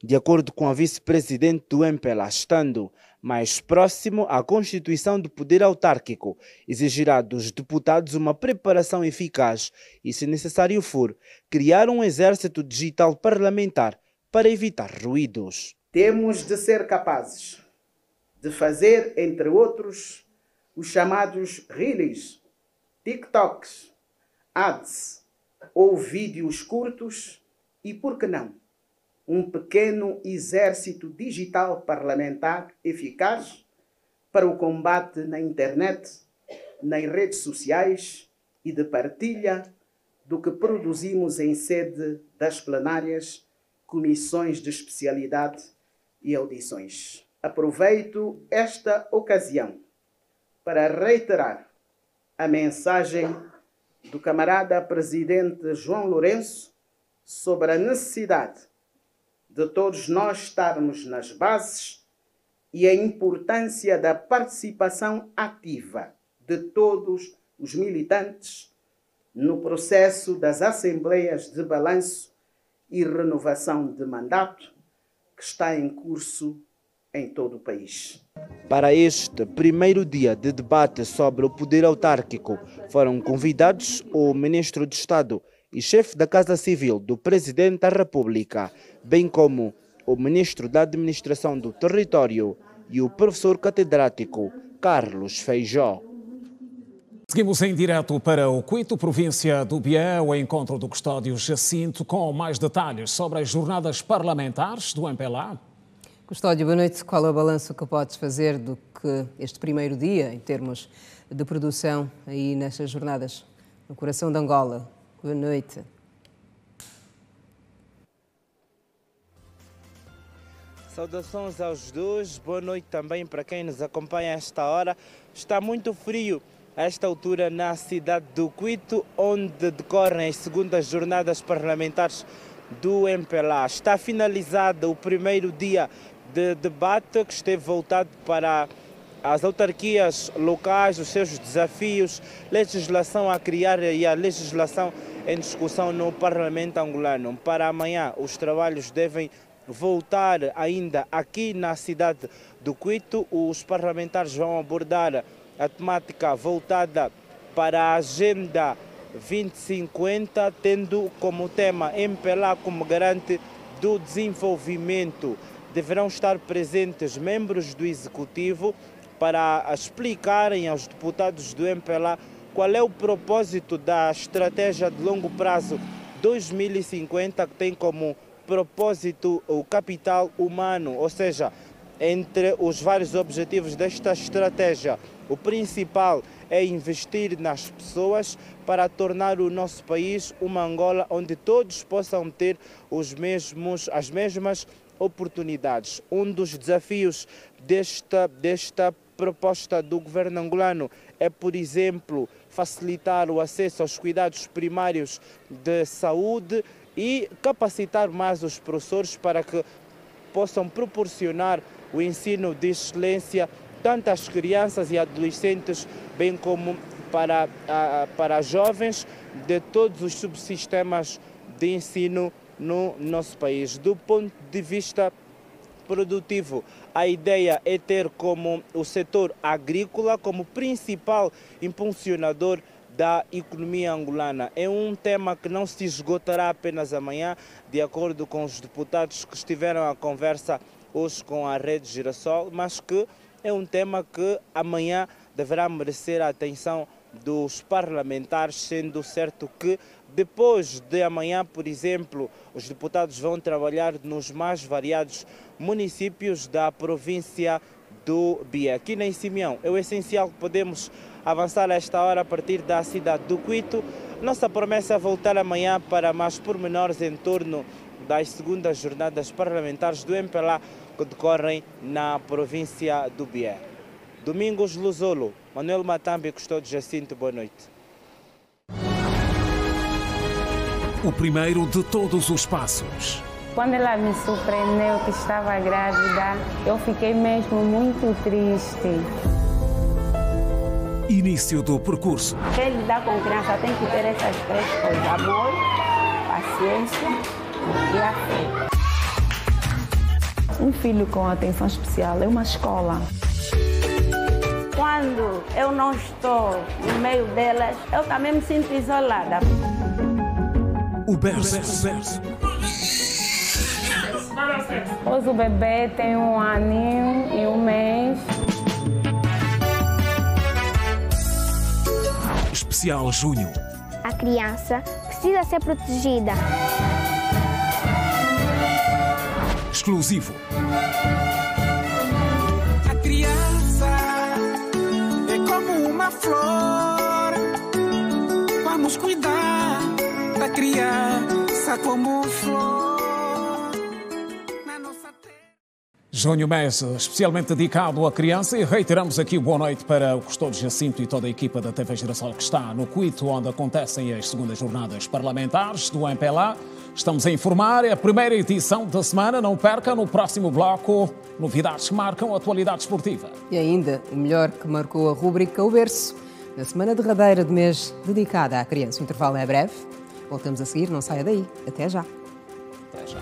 De acordo com a vice-presidente do MPLA, estando mais próximo à constituição do poder autárquico, exigirá dos deputados uma preparação eficaz e, se necessário for, criar um exército digital parlamentar para evitar ruídos. Temos de ser capazes de fazer, entre outros, os chamados Reels, TikToks, Ads, ou vídeos curtos e, por que não, um pequeno exército digital parlamentar eficaz para o combate na internet, nas redes sociais e de partilha do que produzimos em sede das plenárias, comissões de especialidade e audições. Aproveito esta ocasião para reiterar a mensagem do camarada presidente João Lourenço sobre a necessidade de todos nós estarmos nas bases e a importância da participação ativa de todos os militantes no processo das assembleias de balanço e renovação de mandato que está em curso em todo o país. Para este primeiro dia de debate sobre o poder autárquico, foram convidados o Ministro de Estado e chefe da Casa Civil do Presidente da República, bem como o Ministro da Administração do Território e o professor catedrático Carlos Feijó. Seguimos em direto para o Cuito, província do Bié, o encontro do Custódio Jacinto, com mais detalhes sobre as jornadas parlamentares do MPLA. Custódio, boa noite. Qual é o balanço que podes fazer do que este primeiro dia, em termos de produção, aí nestas jornadas, no coração de Angola? Boa noite. Saudações aos dois, boa noite também para quem nos acompanha a esta hora. Está muito frio a esta altura na cidade do Cuito, onde decorrem as segundas jornadas parlamentares do MPLA. Está finalizado o primeiro dia de debate, que esteve voltado para as autarquias locais, os seus desafios, legislação a criar e a legislação em discussão no Parlamento angolano. Para amanhã, os trabalhos devem voltar ainda aqui na cidade do Cuito. Os parlamentares vão abordar a temática voltada para a Agenda 2050, tendo como tema MPLA como garante do desenvolvimento. Deverão estar presentes membros do Executivo para explicarem aos deputados do MPLA qual é o propósito da estratégia de longo prazo 2050, que tem como propósito o capital humano, ou seja, entre os vários objetivos desta estratégia, o principal é investir nas pessoas para tornar o nosso país uma Angola onde todos possam ter as mesmas oportunidades. Um dos desafios desta proposta do governo angolano é, por exemplo, facilitar o acesso aos cuidados primários de saúde e capacitar mais os professores para que possam proporcionar o ensino de excelência tanto às crianças e adolescentes, bem como para jovens de todos os subsistemas de ensino no nosso país. Do ponto de vista produtivo, a ideia é ter como o setor agrícola como principal impulsionador da economia angolana. É um tema que não se esgotará apenas amanhã, de acordo com os deputados que estiveram à conversa hoje com a Rede Girassol, mas que é um tema que amanhã deverá merecer a atenção dos parlamentares, sendo certo que depois de amanhã, por exemplo, os deputados vão trabalhar nos mais variados municípios da província do Bié. Aqui em Simeão é o essencial que podemos avançar a esta hora a partir da cidade do Cuito. Nossa promessa é voltar amanhã para mais pormenores em torno das segundas jornadas parlamentares do MPLA que decorrem na província do Bié. Domingos Luzolo, Manuel Matambi, Custódio Jacinto, boa noite. O primeiro de todos os passos. Quando ela me surpreendeu que estava grávida, eu fiquei mesmo muito triste. Início do percurso. Quem lidar com criança tem que ter essas três coisas: amor, paciência e a fé. Um filho com atenção especial é uma escola. Quando eu não estou no meio delas, eu também me sinto isolada. O berço. Hoje o bebê tem 1 aninho e 1 mês. Especial Junho. A criança precisa ser protegida. Exclusivo. A criança é como uma flor. Vamos cuidar da criança como flor. Junho, mês especialmente dedicado à criança, e reiteramos aqui boa noite para o Custódio Jacinto e toda a equipa da TV Girassol que está no Cuito, onde acontecem as segundas jornadas parlamentares do MPLA. Estamos a informar, é a primeira edição da semana, não perca no próximo bloco novidades que marcam a atualidade esportiva. E ainda o melhor que marcou a rúbrica O Berço, na semana derradeira de mês dedicada à criança. O intervalo é breve, voltamos a seguir, não saia daí. Até já. Até já.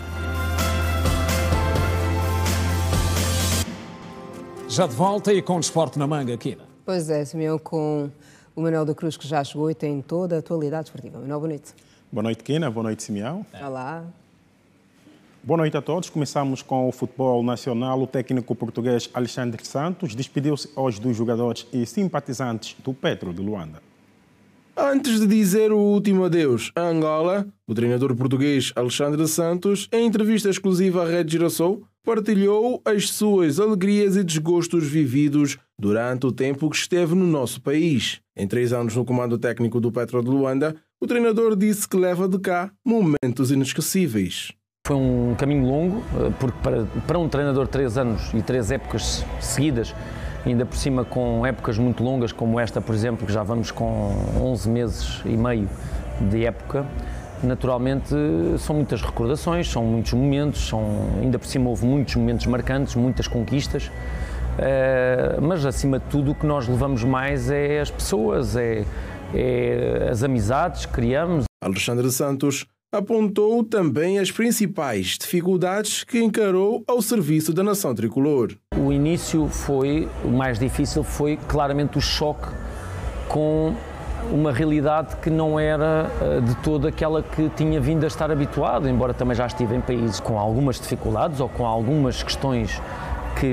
Já de volta e com desporto na manga, Kina. Pois é, Simeão, com o Manuel da Cruz, que já chegou e tem toda a atualidade esportiva. Manuel, boa noite. Boa noite, Kina. Boa noite, Simeão. Olá. Boa noite a todos. Começamos com o futebol nacional. O técnico português Alexandre Santos despediu-se hoje dos jogadores e simpatizantes do Petro de Luanda. Antes de dizer o último adeus a Angola, o treinador português Alexandre Santos, em entrevista exclusiva à Rede Girassol, partilhou as suas alegrias e desgostos vividos durante o tempo que esteve no nosso país. Em 3 anos no comando técnico do Petro de Luanda, o treinador disse que leva de cá momentos inesquecíveis. Foi um caminho longo, porque para um treinador 3 anos e 3 épocas seguidas, ainda por cima com épocas muito longas como esta, por exemplo, que já vamos com 11 meses e meio de época, naturalmente são muitas recordações, são muitos momentos, ainda por cima houve muitos momentos marcantes, muitas conquistas, mas acima de tudo o que nós levamos mais é as pessoas, é as amizades que criamos. Alexandre Santos apontou também as principais dificuldades que encarou ao serviço da nação tricolor. O início o mais difícil foi claramente o choque com uma realidade que não era de toda aquela que tinha vindo a estar habituado, embora também já estive em países com algumas dificuldades ou com algumas questões que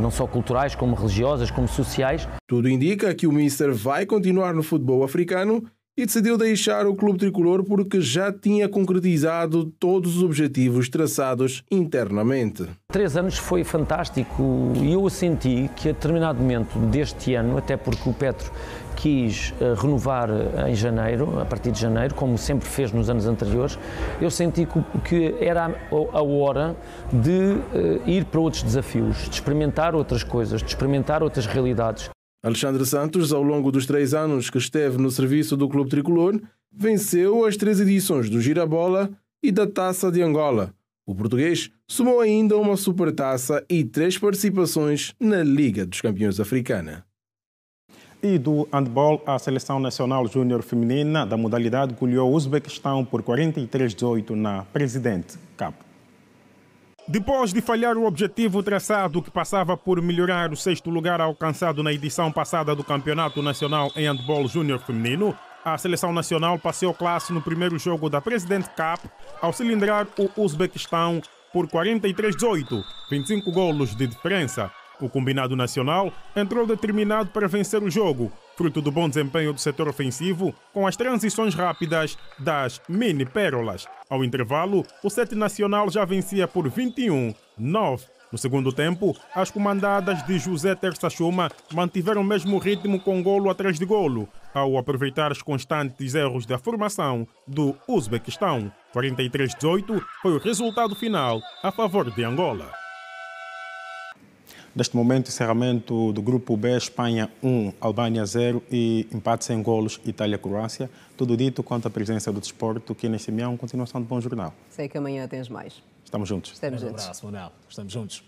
não só culturais, como religiosas, como sociais. Tudo indica que o Mister vai continuar no futebol africano e decidiu deixar o clube tricolor porque já tinha concretizado todos os objetivos traçados internamente. 3 anos foi fantástico e eu senti que a determinado momento deste ano, até porque o Petro quis renovar em janeiro, a partir de janeiro, como sempre fez nos anos anteriores, eu senti que era a hora de ir para outros desafios, de experimentar outras coisas, de experimentar outras realidades. Alexandre Santos, ao longo dos 3 anos que esteve no serviço do clube tricolor, venceu as 3 edições do Girabola e da Taça de Angola. O português somou ainda uma supertaça e 3 participações na Liga dos Campeões Africana. E do handball, a Seleção Nacional Júnior Feminina da modalidade goleou o Uzbequistão por 43-18 na Presidente Cup. Depois de falhar o objetivo traçado que passava por melhorar o 6º lugar alcançado na edição passada do Campeonato Nacional em Handball Júnior Feminino, a Seleção Nacional passou classe no primeiro jogo da President Cup ao cilindrar o Uzbequistão por 43-18, 25 golos de diferença. O combinado nacional entrou determinado para vencer o jogo, fruto do bom desempenho do setor ofensivo, com as transições rápidas das mini-pérolas. Ao intervalo, o 7 nacional já vencia por 21-9. No segundo tempo, as comandadas de José Terça Chuma mantiveram o mesmo ritmo com golo atrás de golo, ao aproveitar os constantes erros da formação do Uzbequistão. 43-18 foi o resultado final a favor de Angola. Neste momento, encerramento do Grupo B, Espanha 1, Albânia 0 e empate sem golos, Itália-Croácia. Tudo dito quanto à presença do desporto, que nesse Simeão, continuação de bom jornal. Sei que amanhã tens mais. Estamos juntos. Estamos juntos. Um abraço, Manuel. Estamos juntos.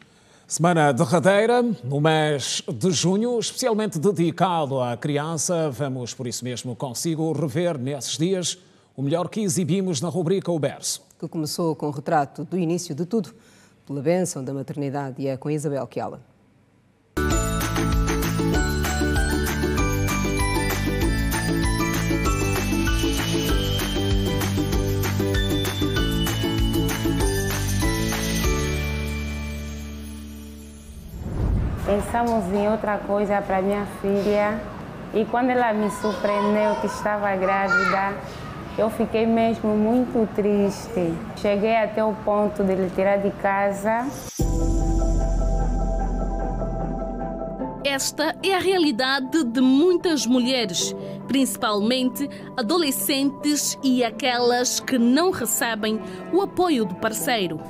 Semana derradeira, no mês de junho, especialmente dedicado à criança. Vamos, por isso mesmo, consigo rever nesses dias o melhor que exibimos na rubrica O Berço. Que começou com o retrato do início de tudo, pela bênção da maternidade, e é com Isabel Chiala. Pensamos em outra coisa para minha filha e quando ela me surpreendeu que estava grávida, Eu fiquei mesmo muito triste. Cheguei até o ponto de lhe tirar de casa. Esta é a realidade de muitas mulheres, principalmente adolescentes e aquelas que não recebem o apoio do parceiro.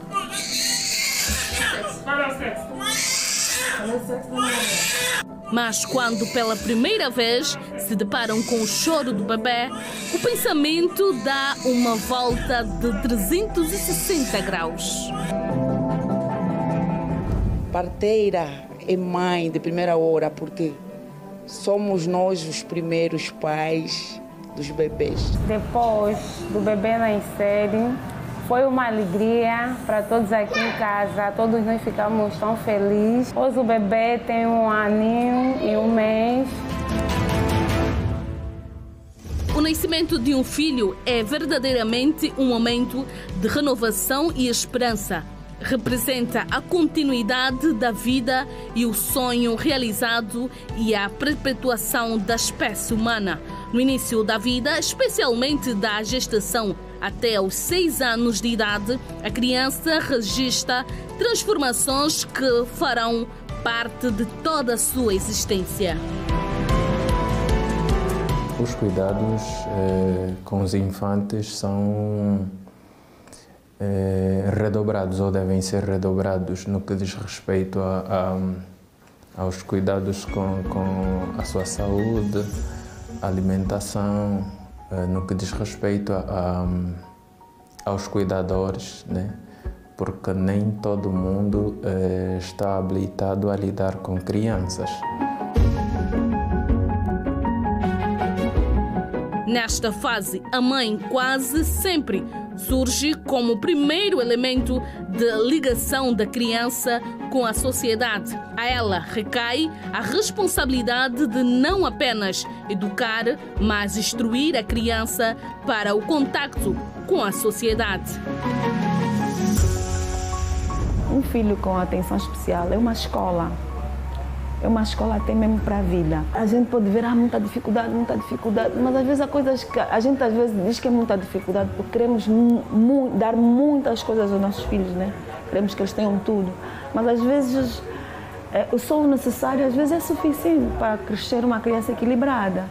Mas quando pela primeira vez se deparam com o choro do bebê, o pensamento dá uma volta de 360 graus. Parteira é mãe de primeira hora, porque somos nós os primeiros pais dos bebês. Depois do bebê nascer, foi uma alegria para todos aqui em casa. Todos nós ficamos tão felizes. Hoje o bebê tem 1 aninho e 1 mês. O nascimento de um filho é verdadeiramente um momento de renovação e esperança. Representa a continuidade da vida e o sonho realizado e a perpetuação da espécie humana. No início da vida, especialmente da gestação até aos 6 anos de idade, a criança registra transformações que farão parte de toda a sua existência. Os cuidados com os infantes são redobrados ou devem ser redobrados no que diz respeito aos cuidados com a sua saúde, alimentação, no que diz respeito aos cuidadores, né? Porque nem todo mundo está habilitado a lidar com crianças. Nesta fase, a mãe quase sempre surge como o primeiro elemento de ligação da criança com a sociedade. A ela recai a responsabilidade de não apenas educar, mas instruir a criança para o contacto com a sociedade. Um filho com atenção especial é uma escola. É uma escola até mesmo para a vida. A gente pode ver muita dificuldade, mas às vezes há coisas que a gente às vezes diz que é muita dificuldade porque queremos dar muitas coisas aos nossos filhos, né? Queremos que eles tenham tudo, mas às vezes só o necessário às vezes é suficiente para crescer uma criança equilibrada.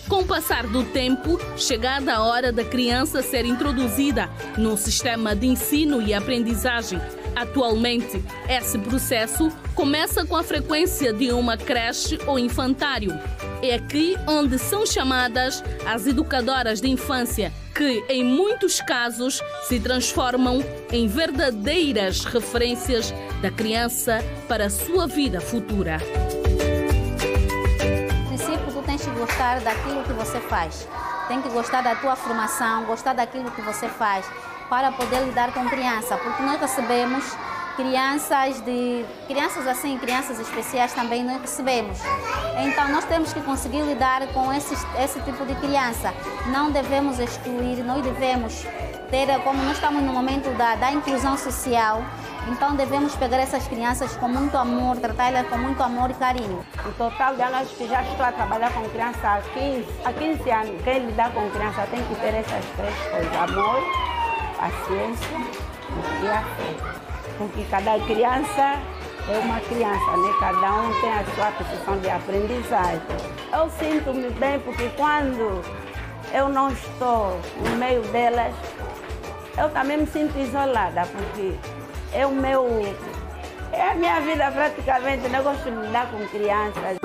Com o passar do tempo, chegada a hora da criança ser introduzida no sistema de ensino e aprendizagem. Atualmente, esse processo começa com a frequência de uma creche ou infantário. É aqui onde são chamadas as educadoras de infância, que em muitos casos se transformam em verdadeiras referências da criança para a sua vida futura. Tens que gostar daquilo que você faz, tem que gostar da tua formação, gostar daquilo que você faz para poder lidar com criança, porque nós recebemos crianças especiais também nós recebemos. Então nós temos que conseguir lidar com esse tipo de criança. Não devemos excluir, nós devemos ter, como nós estamos no momento da inclusão social, então devemos pegar essas crianças com muito amor, tratá-las com muito amor e carinho. No total de anos que já estou a trabalhar com criança há 15 anos, quem lidar com criança tem que ter essas 3 coisas: amor, paciência e a fé. Porque cada criança é uma criança, né? Cada um tem a sua posição de aprendizagem. Eu sinto-me bem porque quando eu não estou no meio delas, eu também me sinto isolada, porque é a minha vida praticamente, eu gosto de lidar com crianças.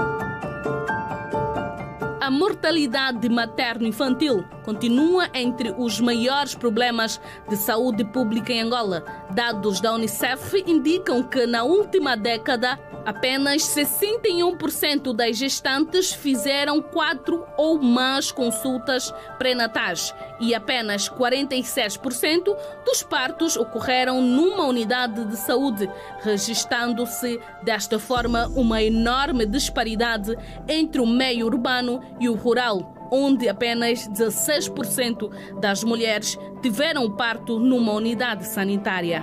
A mortalidade materno-infantil continua entre os maiores problemas de saúde pública em Angola. Dados da Unicef indicam que na última década, apenas 61% das gestantes fizeram 4 ou mais consultas pré-natais e apenas 46% dos partos ocorreram numa unidade de saúde, registrando-se desta forma uma enorme disparidade entre o meio urbano e o rural, onde apenas 16% das mulheres tiveram parto numa unidade sanitária.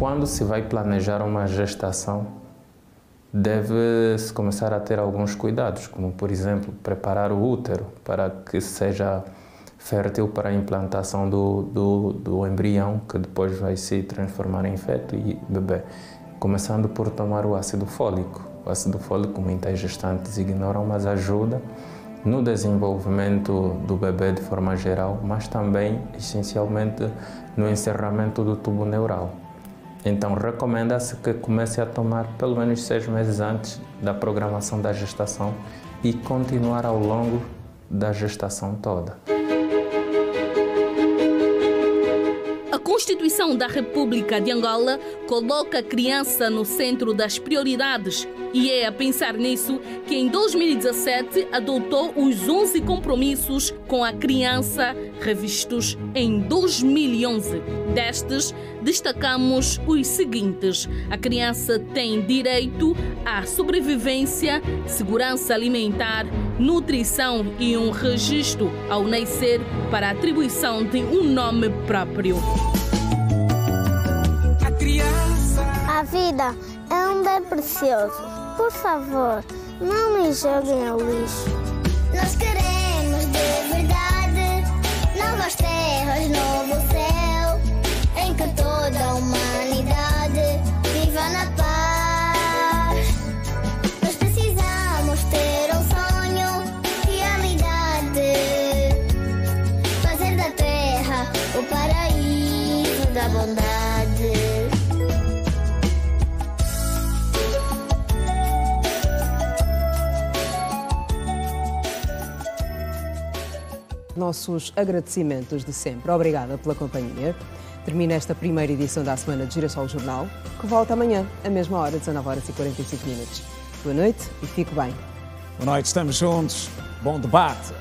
quando se vai planejar uma gestação, deve-se começar a ter alguns cuidados, como, por exemplo, preparar o útero para que seja fértil para a implantação do embrião, que depois vai se transformar em feto e bebê. Começando por tomar o ácido fólico. O ácido fólico muitas gestantes ignoram, mas ajuda no desenvolvimento do bebê de forma geral, mas também, essencialmente, no encerramento do tubo neural. Então, recomenda-se que comece a tomar pelo menos 6 meses antes da programação da gestação e continuar ao longo da gestação toda. A Constituição da República de Angola coloca a criança no centro das prioridades e é a pensar nisso que em 2017 adotou os 11 compromissos com a criança revistos em 2011. Destes, destacamos os seguintes: a criança tem direito à sobrevivência, segurança alimentar, nutrição e um registro ao nascer para a atribuição de um nome próprio. A vida é um bem precioso. Por favor, não me joguem ao lixo. Nós queremos de verdade novas terras, novo céu, em que toda a humanidade viva na paz. Nós precisamos ter um sonho, realidade, fazer da terra o paraíso da bondade. Nossos agradecimentos de sempre. Obrigada pela companhia. Termina esta primeira edição da semana de Girassol Jornal, que volta amanhã, à mesma hora, 19h45. Boa noite e fique bem. Boa noite, estamos juntos. Bom debate.